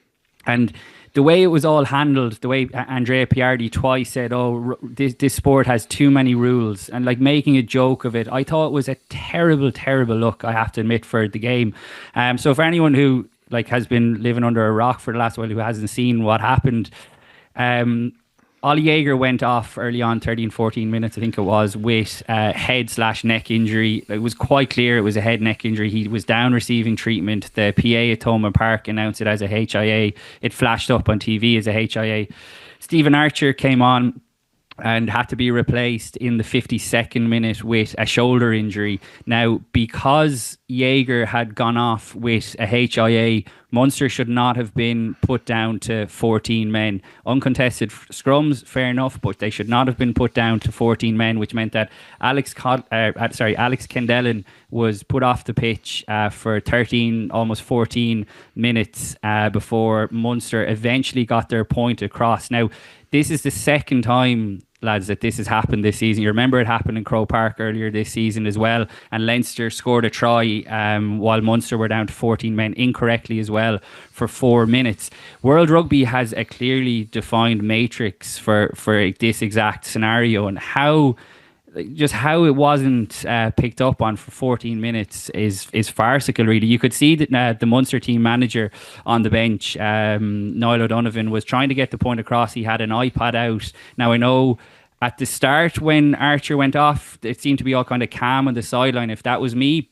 C: the way it was all handled, the way Andrea Piardi twice said, this sport has too many rules, and like making a joke of it, I thought it was a terrible, terrible look, I have to admit, for the game. So for anyone who has been living under a rock for the last while, who hasn't seen what happened, Ollie Jaeger went off early on, 13-14 minutes, I think it was, with head/neck injury. It was quite clear it was a head-neck injury. He was down receiving treatment. The PA at Thomond Park announced it as a HIA. It flashed up on TV as a HIA. Stephen Archer came on and had to be replaced in the 52nd minute with a shoulder injury. Now, because Jaeger had gone off with a HIA, Munster should not have been put down to 14 men. Uncontested scrums, fair enough, but they should not have been put down to 14 men, which meant that Alex Kendellen was put off the pitch for 13, almost 14 minutes before Munster eventually got their point across. Now, this is the second time, lads, that this has happened this season. You remember it happened in Croke Park earlier this season as well, and Leinster scored a try while Munster were down to 14 men incorrectly as well for 4 minutes. World Rugby has a clearly defined matrix for this exact scenario, and how it wasn't picked up on for 14 minutes is farcical, really. You could see that the Munster team manager on the bench, Niall O'Donovan, was trying to get the point across. He had an iPad out. Now, I know at the start when Archer went off, it seemed to be all kind of calm on the sideline. If that was me,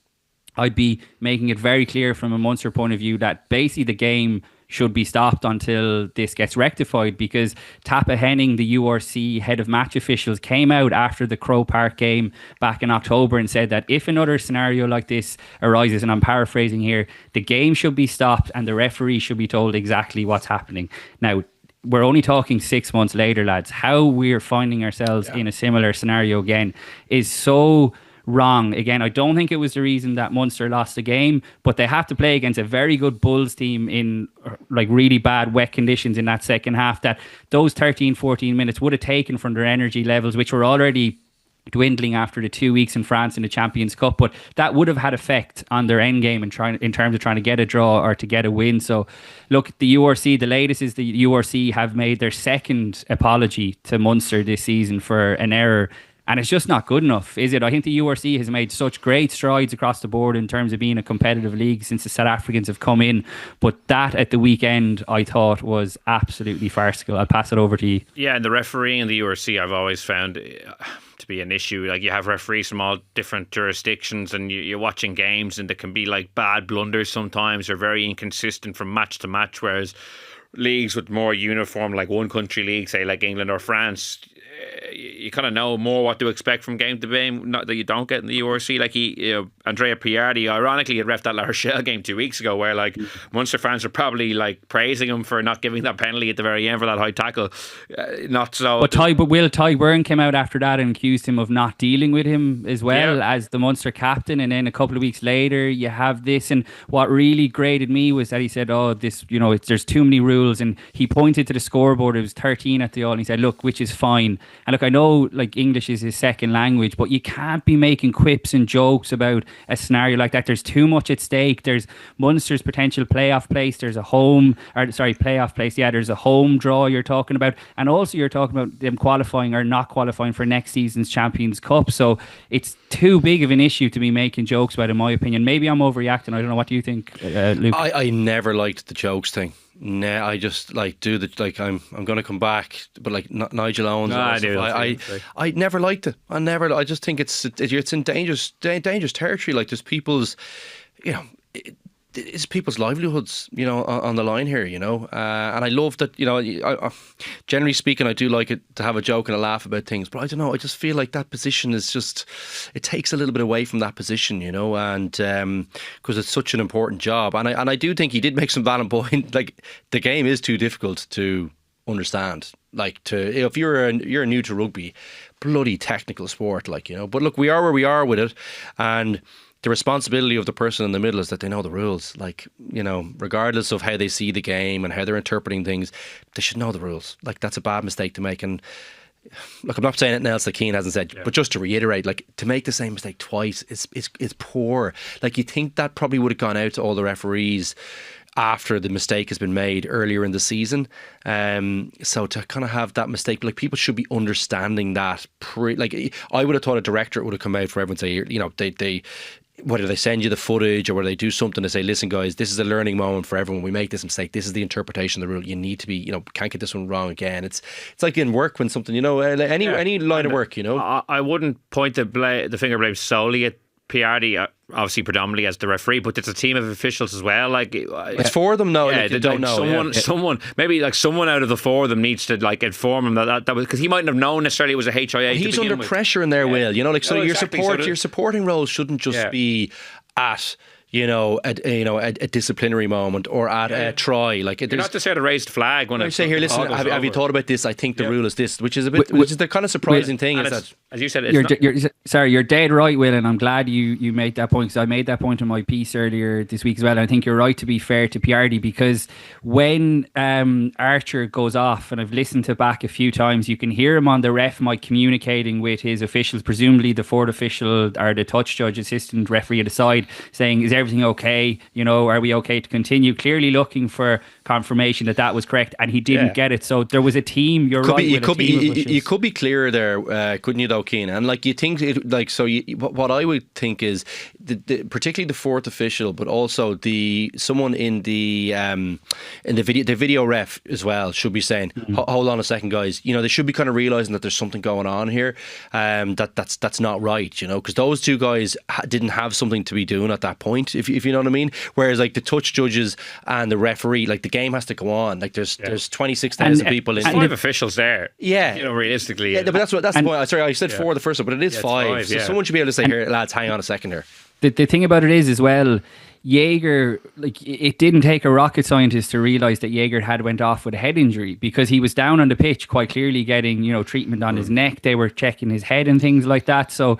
C: I'd be making it very clear from a Munster point of view that basically the game should be stopped until this gets rectified, because Tappa Henning, the URC head of match officials, came out after the Croke Park game back in October and said that if another scenario like this arises, and I'm paraphrasing here, the game should be stopped and the referee should be told exactly what's happening. Now, we're only talking 6 months later, lads. How we're finding ourselves in a similar scenario again is so wrong. Again, I don't think it was the reason that Munster lost the game, but they had to play against a very good Bulls team in really bad wet conditions in that second half, that those 13-14 minutes would have taken from their energy levels, which were already dwindling after the 2 weeks in France in the Champions Cup, but that would have had effect on their end game in terms of trying to get a draw or to get a win. So look, the latest is the URC have made their second apology to Munster this season for an error. And it's just not good enough, is it? I think the URC has made such great strides across the board in terms of being a competitive league since the South Africans have come in. But that at the weekend, I thought, was absolutely farcical. I'll pass it over to you.
A: Yeah, and the refereeing in the URC, I've always found to be an issue. Like, you have referees from all different jurisdictions, and you're watching games, and there can be bad blunders sometimes. They're very inconsistent from match to match, whereas leagues with more uniform, like one country league, say like England or France, you kind of know more what to expect from game to game, not that you don't get in the URC. Like Andrea Piardi, ironically, had ref that La Rochelle game 2 weeks ago, where like Munster fans are probably like praising him for not giving that penalty at the very end for that high tackle. Not so.
C: But Ty Byrne came out after that and accused him of not dealing with him as well as the Munster captain. And then a couple of weeks later, you have this. And what really grated me was that he said, "Oh, this, there's too many rules." And he pointed to the scoreboard. It was 13 at the all. And he said, "Look, which is fine." And look, I know like English is his second language, but you can't be making quips and jokes about a scenario like that. There's too much at stake. There's Munster's potential playoff place. There's a playoff place. Yeah, there's a home draw you're talking about. And also you're talking about them qualifying or not qualifying for next season's Champions Cup. So it's too big of an issue to be making jokes about, in my opinion. Maybe I'm overreacting. I don't know. What do you think, Luke?
B: I never liked the jokes thing. Nah, I just like I'm going to come back, but like Nigel Owens.
A: No,
B: I never liked it. I just think it's in dangerous territory. Like there's people's, it's people's livelihoods, on the line here, and I love that, generally speaking, I do like it to have a joke and a laugh about things, but I don't know, I just feel like that position is just, it takes a little bit away from that position, and because it's such an important job, and I do think he did make some valid point, like the game is too difficult to understand, like if you're new to rugby, bloody technical sport, but look, we are where we are with it, and the responsibility of the person in the middle is that they know the rules. Like, regardless of how they see the game and how they're interpreting things, they should know the rules. Like, that's a bad mistake to make. And look, I'm not saying anything else that Cian hasn't said, but just to reiterate, like, to make the same mistake twice is poor. Like, you think that probably would have gone out to all the referees after the mistake has been made earlier in the season. So to kind of have that mistake, like, people should be understanding that. I would have thought a directorate would have come out for everyone to say, they whether they send you the footage or whether they do something to say, listen guys, this is a learning moment for everyone. We make this mistake. This is the interpretation of the rule. You need to be, can't get this one wrong again. It's like in work when something, any line of work,
A: I wouldn't point the finger blame solely at Piardi, obviously predominantly as the referee, but it's a team of officials as well. Like,
B: it's four of them now.
A: Yeah,
B: they don't know.
A: Someone, maybe like someone out of the four of them needs to like inform him that was, because he mightn't have known necessarily it was a HIA.
B: He's under pressure in their will, your supporting role shouldn't just be at a disciplinary moment or at a try. Like,
A: you're not just there to raise the flag when I
B: say here. Listen, have you thought about this? I think the rule is this, which is the kind of surprising thing. Is that,
A: as you said,
C: you're dead right, Will, and I'm glad you made that point, because I made that point in my piece earlier this week as well. And I think you're right to be fair to Piardi, because when Archer goes off, and I've listened to back a few times, you can hear him on the ref mic communicating with his officials, presumably the fourth official or the touch judge, assistant referee at the side, saying, is everything okay? Are we okay to continue? Clearly looking for confirmation that was correct, and he didn't get it. So there was a team. You
B: could be clearer there, couldn't you, though, Cian? And like, you think what I would think is particularly the fourth official, but also someone in the video ref as well should be saying, hold on a second, guys. They should be kind of realizing that there's something going on here, that's not right. Because those two guys didn't have something to be doing at that point, if you know what I mean. Whereas like the touch judges and the referee, like, the game has to go on. Like, there's 26,000 people in.
A: There's 5 officials there.
B: Yeah,
A: realistically.
B: Yeah, but that's the point. Sorry, I said 4 the first one, but it is 5. So someone should be able to say, here, lads, hang on a second here.
C: The thing about it is as well, Jaeger, like, it didn't take a rocket scientist to realise that Jaeger had went off with a head injury, because he was down on the pitch quite clearly getting, treatment on his neck. They were checking his head and things like that. So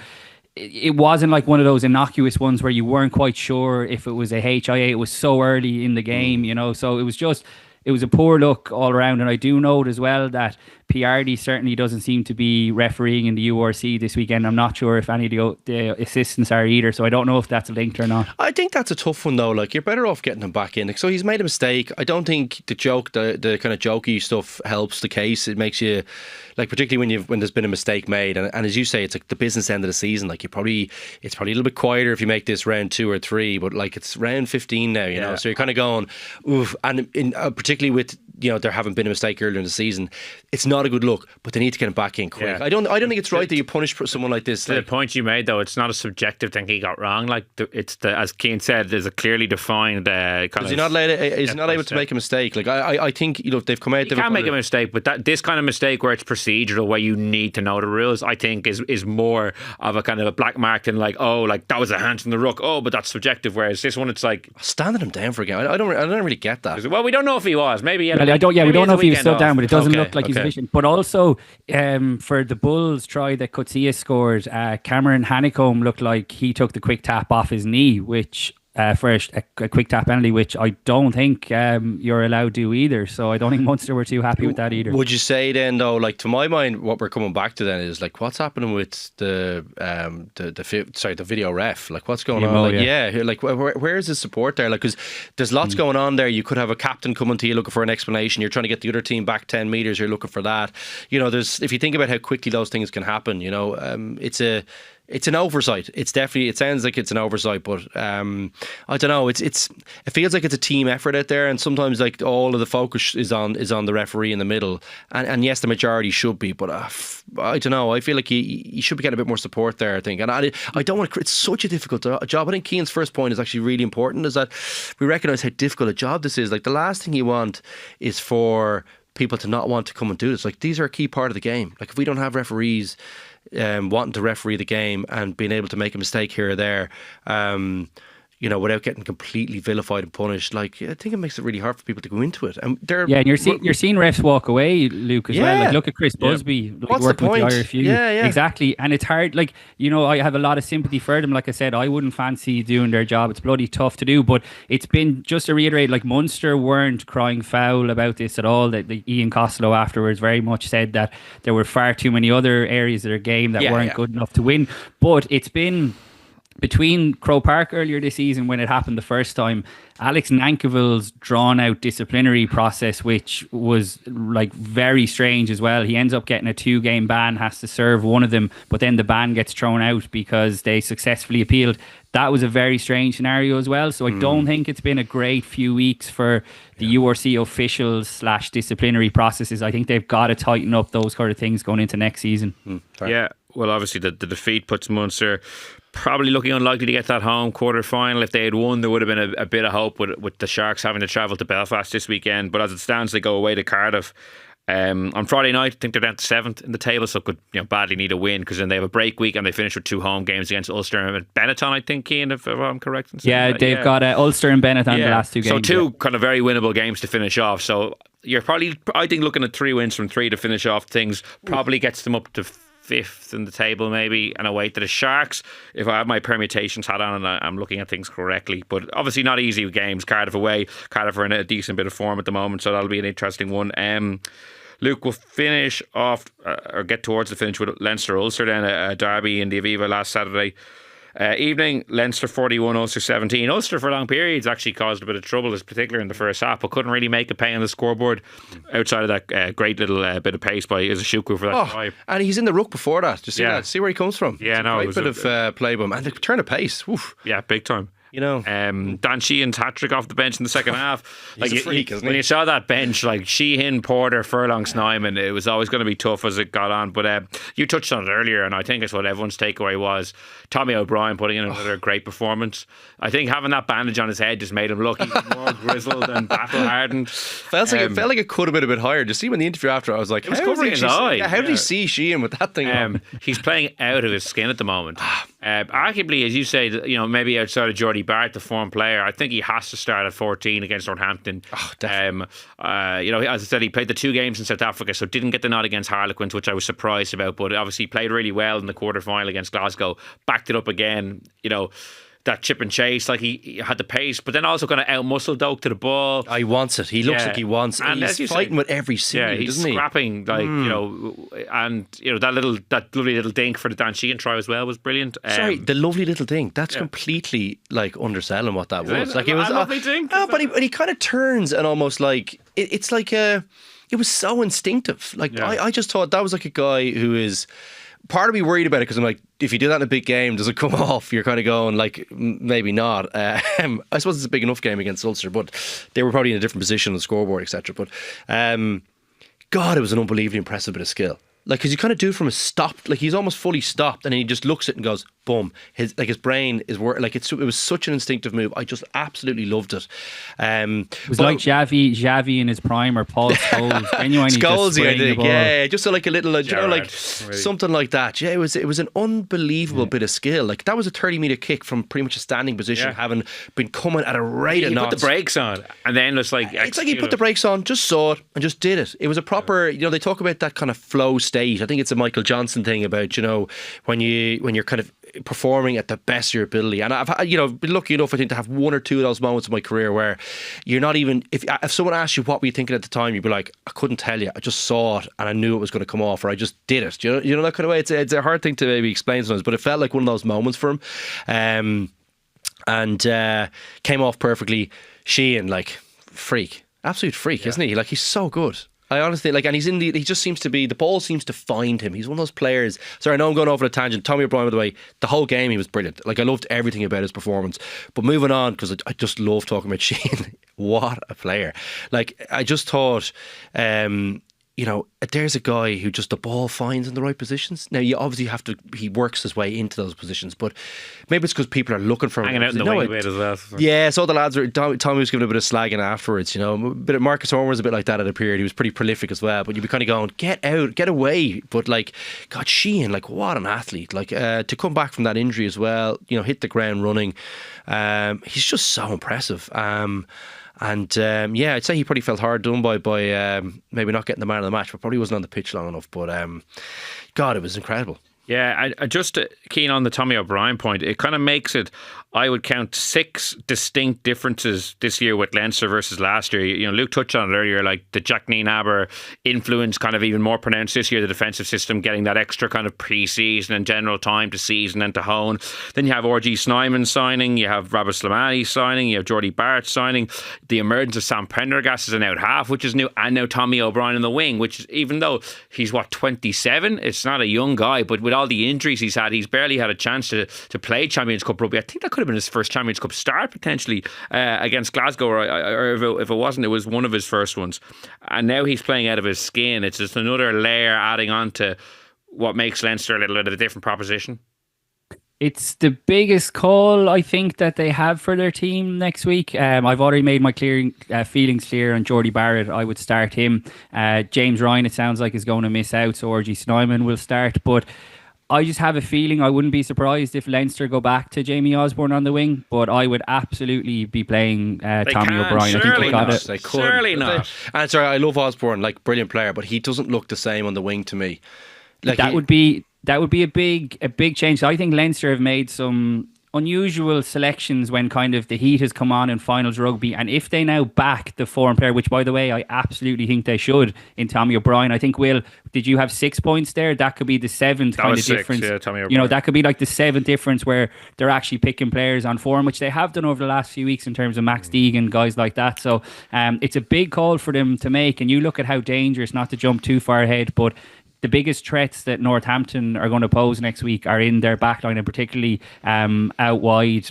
C: it wasn't like one of those innocuous ones where you weren't quite sure if it was a HIA. It was so early in the game, so it was a poor look all around. And I do note as well that Piardi certainly doesn't seem to be refereeing in the URC this weekend. I'm not sure if any of the assistants are either, so I don't know if that's linked or not.
B: I think that's a tough one, though. Like, you're better off getting him back in. So he's made a mistake. I don't think the kind of jokey stuff helps the case. It makes you, like, particularly when there's been a mistake made, and as you say, it's like the business end of the season. Like, it's probably a little bit quieter if you make this round 2 or 3, but like, it's round 15 now, so you're kind of going, oof. And particularly with there having been a mistake earlier in the season, it's not a good look, but they need to get him back in quick.
A: Yeah.
B: I don't think it's right that you punish someone like this.
A: The point you made, though, it's not a subjective thing he got wrong. Like it's as Cian said, there's a clearly defined kind of.
B: Is he not able to make a mistake? Like I think they've come out.
A: You can make a mistake, but this kind of mistake where it's procedural, where you need to know the rules, I think is more of a kind of a black mark than like that was a hand from the ruck. Oh, but that's subjective. Whereas this one, it's like
B: standing him down for a game. I don't really get that.
A: Well, we don't know if he was. Maybe
C: we don't know if he was stood down, but it doesn't look like he's vision. But also for the Bulls try that Coetzee scored, Cameron Honeycomb looked like he took the quick tap off his knee, which for a quick tap penalty, which I don't think you're allowed to either. So I don't think Munster were too happy with that either.
B: Would you say then, though, like to my mind, what we're coming back to then is like what's happening with the video ref? Like what's going on? Like where is the support there? Like because there's lots going on there. You could have a captain coming to you looking for an explanation. You're trying to get the other team back 10 metres. You're looking for that. If you think about how quickly those things can happen, it's an oversight. It sounds like it's an oversight, but I don't know. It feels like it's a team effort out there, and sometimes like all of the focus is on the referee in the middle. And yes, the majority should be, but I don't know. I feel like he should be getting a bit more support there. I think, and I don't want to. It's such a difficult job. I think Cian's first point is actually really important. Is that we recognise how difficult a job this is. Like the last thing you want is for people to not want to come and do this. Like these are a key part of the game. Like if we don't have referees wanting to referee the game and being able to make a mistake here or there, without getting completely vilified and punished, like I think it makes it really hard for people to go into it. And
C: and you're seeing refs walk away, Luke, as well. Like look at Chris Busby,
B: what's the point?
C: With the Irish
B: yeah,
C: exactly. And it's hard. Like I have a lot of sympathy for them. Like I said, I wouldn't fancy doing their job. It's bloody tough to do. But it's been, just to reiterate, like Munster weren't crying foul about this at all. That Ian Costello afterwards very much said that there were far too many other areas of their game that weren't good enough to win. But it's been between Croke Park earlier this season when it happened the first time, Alex Nankivell's drawn out disciplinary process, which was like very strange as well. He ends up getting a 2-game ban, has to serve one of them, but then the ban gets thrown out because they successfully appealed. That was a very strange scenario as well. So I don't think it's been a great few weeks for the URC officials / disciplinary processes. I think they've got to tighten up those kind of things going into next season.
A: Yeah, well, obviously the defeat puts Munster probably looking unlikely to get that home quarter final. If they had won, there would have been a bit of hope with the Sharks having to travel to Belfast this weekend. But as it stands, they go away to Cardiff on Friday night. I think they're down to 7th in the table, so could badly need a win, because then they have a break week and they finish with 2 home games against Ulster and Benetton, I think, Cian, if I'm correct in saying that.
C: They've got Ulster and Benetton the last 2 games.
A: So 2 kind of very winnable games to finish off. So you're probably, I think, looking at 3 wins from 3 to finish off things probably gets them up to 5th in the table maybe, and away to the Sharks, if I have my permutations hat on and I'm looking at things correctly. But obviously not easy games. Cardiff away. Cardiff are in a decent bit of form at the moment, so that'll be an interesting one. Luke, we'll finish off or get towards the finish with Leinster Ulster, then a derby in the Aviva last Saturday evening. Leinster 41, Ulster 17. Ulster for long periods actually caused a bit of trouble, particularly in the first half, but couldn't really make a pay on the scoreboard outside of that great little bit of pace by Izashuku for that drive.
B: And he's in the ruck before that. Just see that. See where he comes from.
A: Yeah, no,
B: great bit of play by him, and the turn of pace. Oof.
A: Yeah, big time. Dan Sheehan's hat-trick off the bench in the second half.
B: He's a freak, isn't he?
A: When you saw that bench, like Sheehan, Porter, Furlong, Snyman, it was always going to be tough as it got on. But you touched on it earlier, and I think it's what everyone's takeaway was. Tommy O'Brien putting in another great performance. I think having that bandage on his head just made him look even more grizzled and battle-hardened.
B: Felt like it could have been a bit higher. Just see him in the interview after, I was like,
A: it was covering his eye.
B: How did he see Sheehan with that thing on?
A: He's playing out of his skin at the moment. Arguably, as you say, maybe outside of Geordie Barrett, the form player, I think he has to start at 14 against Northampton. As I said, he played the 2 games in South Africa, so didn't get the nod against Harlequins, which I was surprised about, but obviously played really well in the quarter-final against Glasgow, backed it up again, that chip and chase, like he had the pace, but then also kind of out-muscled Doak to the ball.
B: He wants it. He looks like he wants it. And he's fighting with every single,
A: he's scrapping, like, and that lovely little dink for the Dan Sheehan try as well was brilliant.
B: Sorry, the lovely little dink. That's completely like underselling what that was. Like it was
A: a lovely dink.
B: But he kind of turns and almost like it's like it was so instinctive. Like I just thought that was like a guy who is. Part of me worried about it because I'm like, if you do that in a big game, does it come off? You're kind of going like, maybe not. I suppose it's a big enough game against Ulster, but they were probably in a different position on the scoreboard, etc. But God, it was an unbelievably impressive bit of skill. Like, because you kind of do it from a stop, like he's almost fully stopped, and then he just looks at it and goes, boom. His brain is like it was such an instinctive move. I just absolutely loved it.
C: It was like Xavi in his prime, or Paul Scholes.
B: Scholesy, I think. Yeah, just like a little, like something like that. Yeah, it was an unbelievable bit of skill. Like, that was a 30-metre kick from pretty much a standing position, having been coming at a rate of knots.
A: He put the brakes on, and then it's like
B: he put the brakes on, just saw it, and just did it. It was a proper, they talk about that kind of flow state. I think it's a Michael Johnson thing about, when you're kind of performing at the best of your ability. And I've been lucky enough, I think, to have one or two of those moments in my career where you're not even, if someone asked you what were you thinking at the time, you'd be like, I couldn't tell you, I just saw it and I knew it was going to come off, or I just did it. You know that kind of way. It's a hard thing to maybe explain sometimes, but it felt like one of those moments for him. And came off perfectly. Cian, like, freak, absolute freak, isn't he? Like, he's so good. I honestly, like, and he just seems to be, the ball seems to find him. He's one of those players. Sorry, I know I'm going over a tangent. Tommy O'Brien, by the way, the whole game he was brilliant. Like, I loved everything about his performance. But moving on, because I just love talking about Cian. What a player. Like, I just thought, there's a guy who just the ball finds in the right positions. Now, you obviously he works his way into those positions, but maybe it's because people are looking for him.
A: Hanging out in the wing a bit as well.
B: Yeah, so the lads Tommy was giving a bit of slagging afterwards, But Marcus Orme was a bit like that at a period. He was pretty prolific as well, but you'd be kind of going, get out, get away. But like, God, Cian, like, what an athlete. Like, to come back from that injury as well, hit the ground running. He's just so impressive. I'd say he probably felt hard done by maybe not getting the man of the match, but probably wasn't on the pitch long enough. But God, it was incredible.
A: Yeah, I just keen on the Tommy O'Brien point. It kind of makes it, I would count 6 distinct differences this year with Leinster versus last year. Luke touched on it earlier, like the Jack Nienaber influence kind of even more pronounced this year, the defensive system getting that extra kind of pre-season and general time to season and to hone. Then you have RG Snyman signing, you have Robert Slimani signing, you have Geordie Barrett signing, the emergence of Sam Prendergast as an out half, which is new, and now Tommy O'Brien in the wing, which even though he's 27, it's not a young guy, but with all the injuries he's had, he's barely had a chance to play Champions Cup rugby. I think that could have been his first Champions Cup start potentially against Glasgow, or if it wasn't, it was one of his first ones. And now he's playing out of his skin. It's just another layer adding on to what makes Leinster a little bit of a different proposition.
C: It's the biggest call, I think, that they have for their team next week. I've already made my feelings clear on Geordie Barrett. I would start him. James Ryan, it sounds like, is going to miss out, so RG Snyman will start. But I just have a feeling I wouldn't be surprised if Leinster go back to Jamie Osborne on the wing, but I would absolutely be playing Tommy O'Brien. I think they got it.
B: They could.
A: Surely not.
B: And sorry, I love Osborne, like, brilliant player, but he doesn't look the same on the wing to me. Like,
C: that would be a big change. I think Leinster have made some unusual selections when kind of the heat has come on in finals rugby, and if they now back the foreign player, which by the way I absolutely think they should, in Tommy O'Brien, I think, Will, did you have 6 points there? That could be the 7th kind of difference.
A: Yeah, Tommy O'Brien.
C: That could be like the 7th difference where they're actually picking players on form, which they have done over the last few weeks in terms of Max Deegan, guys like that. So it's a big call for them to make, and you look at how dangerous, not to jump too far ahead, but the biggest threats that Northampton are going to pose next week are in their backline, and particularly out wide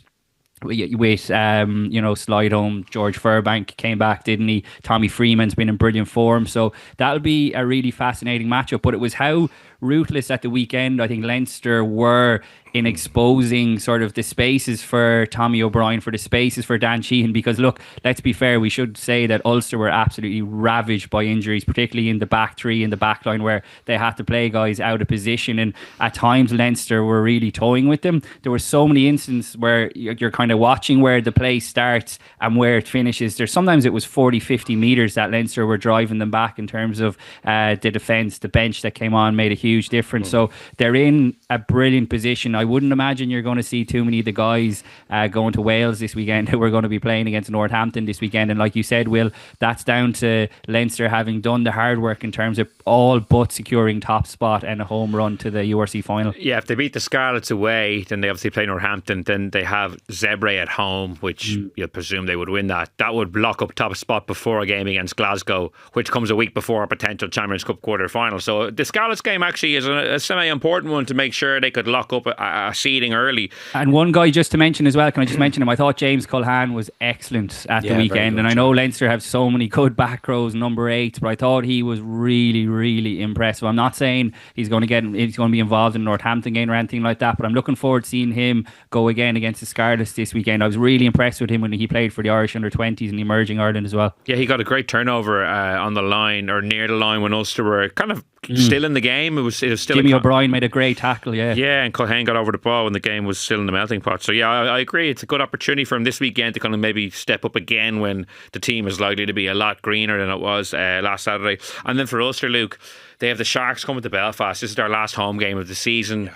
C: with slide home. George Furbank came back, didn't he? Tommy Freeman's been in brilliant form, so that'll be a really fascinating matchup. But it was how ruthless at the weekend I think Leinster were in exposing sort of the spaces for Tommy O'Brien, for the spaces for Dan Sheehan, because look, let's be fair, we should say that Ulster were absolutely ravaged by injuries, particularly in the back three, in the back line, where they had to play guys out of position, and at times Leinster were really toying with them. There were so many instances where you're kind of watching where the play starts and where it finishes. Sometimes it was 40-50 metres that Leinster were driving them back in terms of the defence. The bench that came on made a huge difference. So they're in a brilliant position. I wouldn't imagine you're going to see too many of the guys going to Wales this weekend who are going to be playing against Northampton this weekend. And like you said, Will, that's down to Leinster having done the hard work in terms of all but securing top spot and a home run to the URC final.
A: Yeah, if they beat the Scarlets away, then they obviously play Northampton. Then they have Zebre at home, which you'd presume they would win that. That would block up top spot before a game against Glasgow, which comes a week before a potential Champions Cup quarter final. So the Scarlets game actually actually as a semi-important one to make sure they could lock up a seeding early.
C: And one guy just to mention as well, can I just mention him? I thought James Culhane was excellent at the weekend. And I know Leinster have so many good back rows, number 8s, but I thought he was really, really impressive. I'm not saying he's going to be involved in the Northampton game or anything like that, but I'm looking forward to seeing him go again against the Scarlets this weekend. I was really impressed with him when he played for the Irish under-20s in the emerging Ireland as well.
A: Yeah, he got a great turnover on the line or near the line when Ulster were kind of still in the game. It was still
C: Jimmy O'Brien made a great tackle. Yeah,
A: and Culhane got over the ball when the game was still in the melting pot. So yeah, I agree. It's a good opportunity for him this weekend to kind of maybe step up again when the team is likely to be a lot greener than it was last Saturday. And then for Ulster, Luke, they have the Sharks coming to Belfast. This is their last home game of the season.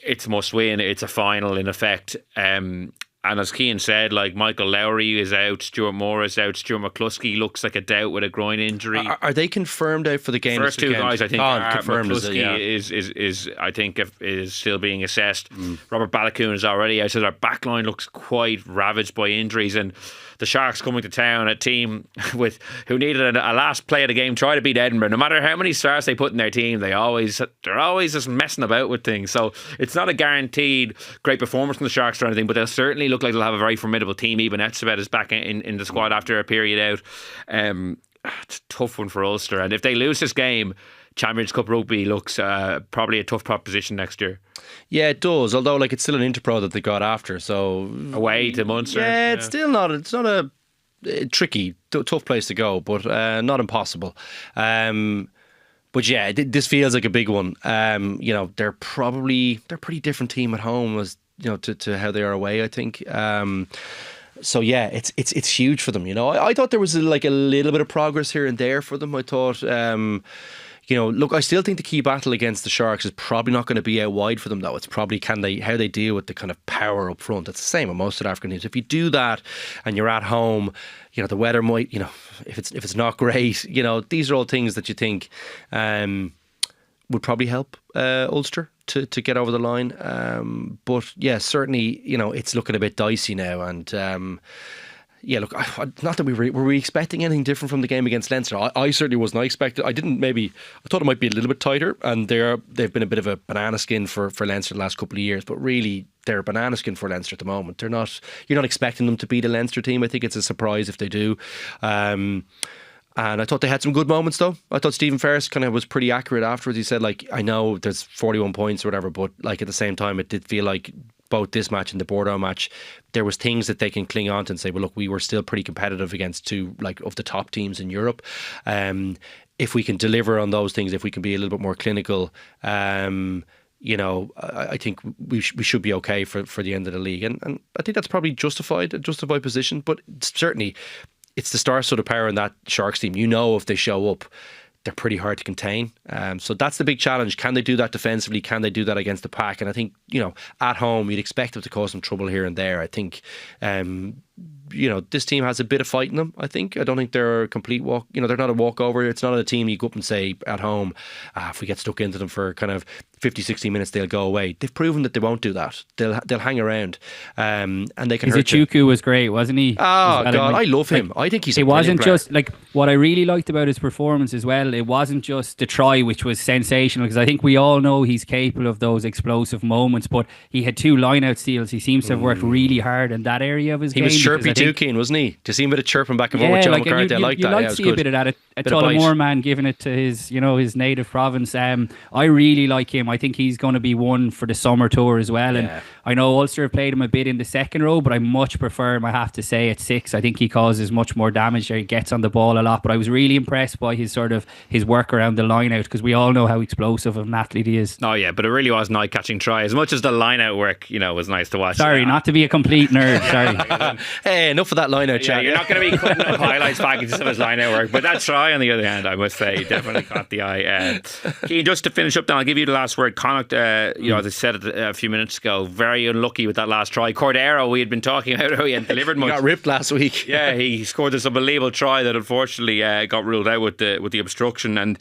A: It's a must win. It's a final in effect. And as Cian said, like Michael Lowry is out, Stuart Moore is out, Stuart McCluskey looks like a doubt with a groin injury.
B: Are they confirmed out for the game?
A: First two guys, I think, are
B: confirmed.
A: McCluskey is I think is still being assessed. Robert Balakoon is already out, so their back line looks quite ravaged by injuries. And the Sharks coming to town, a team who needed a last play of the game, try to beat Edinburgh. No matter how many stars they put in their team, they're always just messing about with things. So it's not a guaranteed great performance from the Sharks or anything, but they'll certainly look like they'll have a very formidable team. Even Etzebeth is back in the squad after a period out. It's a tough one for Ulster, and if they lose this game, Champions Cup rugby looks probably a tough proposition next year.
B: Yeah, it does. Although, like, it's still an Interpro that they got after, so
A: away to Munster.
B: Yeah, it's still not. It's not a tricky, tough place to go, but not impossible. But yeah, this feels like a big one. They're a pretty different team at home as to how they are away, I think. So yeah, it's huge for them. I thought there was a little bit of progress here and there for them. I thought. Look, I still think the key battle against the Sharks is probably not going to be out wide for them, though. It's probably how they deal with the kind of power up front. It's the same with most South African teams. If you do that and you're at home, the weather might, if it's not great, these are all things that you think would probably help Ulster to get over the line. But yeah, certainly, it's looking a bit dicey now, and. Yeah, look, not that were we expecting anything different from the game against Leinster? I certainly wasn't. I thought it might be a little bit tighter, and they've been a bit of a banana skin for Leinster the last couple of years, but really they're a banana skin for Leinster at the moment. You're not expecting them to beat a Leinster team. I think it's a surprise if they do. And I thought they had some good moments, though. I thought Stephen Ferris kind of was pretty accurate afterwards. He said, I know there's 41 points or whatever, but at the same time, it did feel like both this match and the Bordeaux match, there was things that they can cling on to and say, well, look, we were still pretty competitive against two of the top teams in Europe. If we can deliver on those things, if we can be a little bit more clinical, I think we should be okay for the end of the league. And I think that's probably a justified position, but certainly it's the star-studded power in that Sharks team. If they show up, they're pretty hard to contain. So that's the big challenge. Can they do that defensively? Can they do that against the pack? And I think, at home, you'd expect them to cause some trouble here and there. I think, this team has a bit of fight in them, I think. I don't think they're a complete walk. They're not a walkover. It's not a team you go up and say at home, if we get stuck into them for kind of 50, 60 minutes, they'll go away. They've proven that they won't do that. They'll hang around, and they can hurt you.
C: Izuchuku was great, wasn't he?
B: Oh, God, I love him. I think he's a
C: It wasn't
B: player.
C: just, what I really liked about his performance as well, it wasn't just the try, which was sensational, because I think we all know he's capable of those explosive moments, but he had 2 line-out steals. He seems to have worked really hard in that area of his game.
B: He was chirpy too, Cian, wasn't he? To see him with a chirping back and forth with John McCarthy, I like that.
C: You like to see a bit of that. A Tullamore man giving it to his native province. I really like him. I think he's going to be one for the summer tour as well. And I know Ulster have played him a bit in the second row, but I much prefer him, I have to say, at 6. I think he causes much more damage there. He gets on the ball a lot, but I was really impressed by his work around the line out, because we all know how explosive of an athlete he is.
A: Oh yeah, but it really was an eye-catching try. As much as the line out work, was nice to watch.
C: Sorry, not to be a complete nerd. Sorry.
B: Hey, enough of that line out chat.
A: You're not going to be cutting up highlights packages of his line out work, but that try on the other hand, I must say, definitely caught the eye. Cian, just to finish up, then I'll give you the last word. Connacht, as I said a few minutes ago, very unlucky with that last try. Cordero, we had been talking about how he hadn't delivered much.
B: He got ripped last week.
A: Yeah, he scored this unbelievable try that unfortunately got ruled out with the obstruction. And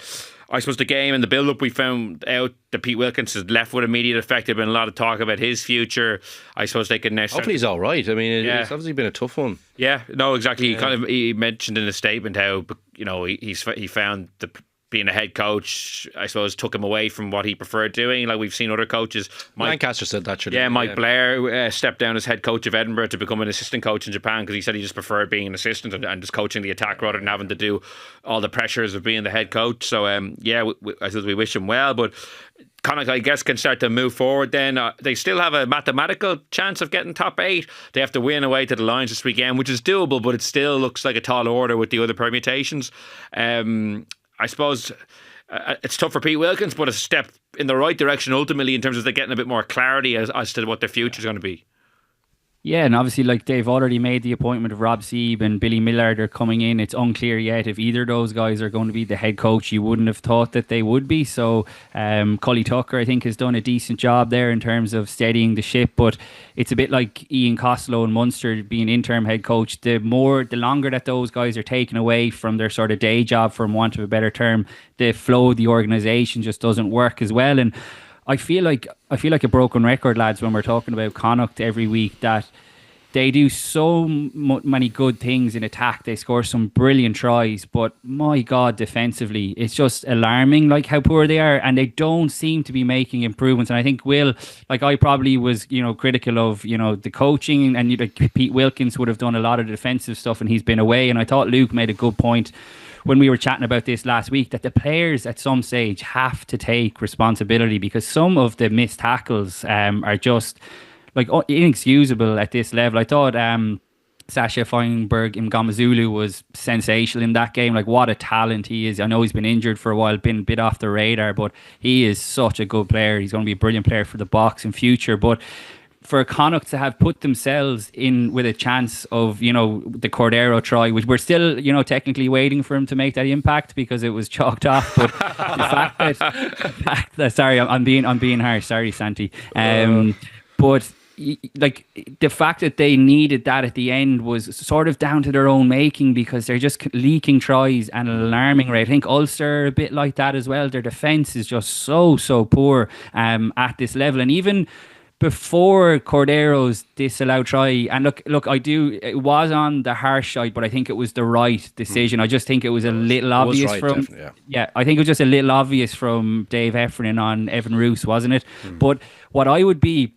A: I suppose the game and the build-up, we found out that Pete Wilkins is left with immediate effect. There's been a lot of talk about his future. I suppose they can now start.
B: Hopefully he's all right. I mean, it's obviously been a tough one.
A: Yeah, no, exactly. He mentioned in a statement how he found being a head coach, I suppose, took him away from what he preferred doing. Like we've seen other coaches.
B: Lancaster said that, should
A: Mike Blair stepped down as head coach of Edinburgh to become an assistant coach in Japan because he said he just preferred being an assistant and just coaching the attack rather than having to do all the pressures of being the head coach. So, I suppose we wish him well, but Connacht, I guess, can start to move forward then. They still have a mathematical chance of getting top 8. They have to win away to the Lions this weekend, which is doable, but it still looks like a tall order with the other permutations. I suppose it's tough for Pete Wilkins, but a step in the right direction ultimately in terms of they're getting a bit more clarity as to what their future is going to be.
C: Yeah, and obviously, like, they've already made the appointment of Rob Seeb and Billy Millard are coming in. It's unclear yet if either of those guys are going to be the head coach. You wouldn't have thought that they would be. So Cully Tucker, I think, has done a decent job there in terms of steadying the ship. But it's a bit like Ian Costello and Munster being interim head coach. The longer that those guys are taken away from their sort of day job, for want of a better term, the flow of the organisation just doesn't work as well. And I feel like a broken record, lads, when we're talking about Connacht every week, that they do so many good things in attack. They score some brilliant tries, but my God, defensively, it's just alarming, like how poor they are, and they don't seem to be making improvements. And I think I probably was, critical of, the coaching, and like Pete Wilkins would have done a lot of defensive stuff, and he's been away. And I thought Luke made a good point when we were chatting about this last week, that the players at some stage have to take responsibility, because some of the missed tackles are just like inexcusable at this level. I thought Sasha Feinberg Mgamazulu was sensational in that game. Like, what a talent he is. I know he's been injured for a while, been a bit off the radar, but he is such a good player. He's going to be a brilliant player for the Box in future. But for Connacht to have put themselves in with a chance of, the Cordero try, which we're still, technically waiting for him to make that impact because it was chalked off. But the fact that sorry, I'm being harsh. Sorry, Santi. But like, the fact that they needed that at the end was sort of down to their own making, because they're just leaking tries at an alarming rate. I think Ulster are a bit like that as well. Their defence is just so poor at this level. And even before Cordero's disallowed try, and look, it was on the harsh side, but I think it was the right decision. I just think it was a little obvious from, I think it was just a little obvious from Dave Heffernan on Evan Roos, wasn't it? But what I would be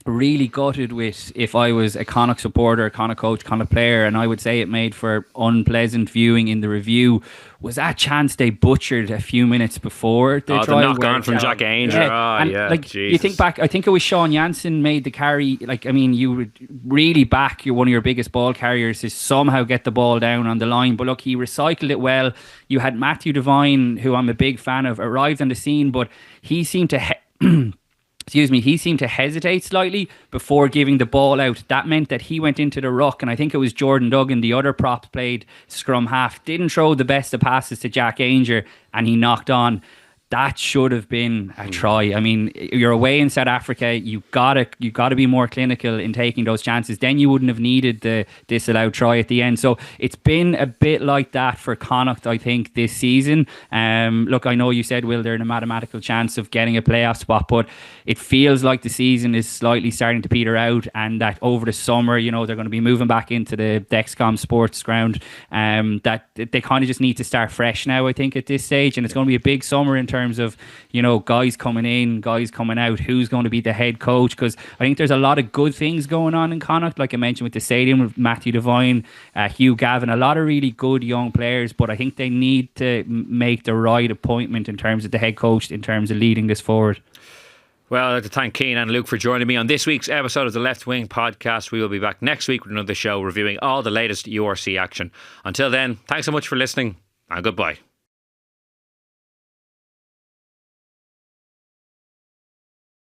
C: really gutted with, if I was a Connacht supporter, a Connacht coach, Connacht player, and I would say it made for unpleasant viewing in the review, was that chance they butchered a few minutes before the try.
A: The knock on from Jack Ainger.
C: You think back, I think it was Sean Jansen made the carry. Like, I mean, you would really back one of your biggest ball carriers to somehow get the ball down on the line. But look, he recycled it well. You had Matthew Devine, who I'm a big fan of, arrived on the scene, but he seemed to he seemed to hesitate slightly before giving the ball out. That meant that he went into the ruck, and I think it was Jordan Duggan, the other prop, played scrum half, didn't throw the best of passes to Jack Ainger, and he knocked on. That should have been a try. I mean, you're away in South Africa. You gotta be more clinical in taking those chances. Then you wouldn't have needed the disallowed try at the end. So it's been a bit like that for Connacht, I think, this season. Look, I know you said, Will, they're in a mathematical chance of getting a playoff spot, but it feels like the season is slightly starting to peter out, and that over the summer, they're going to be moving back into the Dexcom Sports ground. That they kind of just need to start fresh now, I think, at this stage, and it's going to be a big summer in terms of, guys coming in, guys coming out, who's going to be the head coach, because I think there's a lot of good things going on in Connacht, like I mentioned with the stadium, with Matthew Devine, Hugh Gavin, a lot of really good young players, but I think they need to make the right appointment in terms of the head coach, in terms of leading this forward.
A: Well, I'd like to thank Cian and Luke for joining me on this week's episode of the Left Wing Podcast. We will be back next week with another show reviewing all the latest URC action. Until then, thanks so much for listening, and goodbye.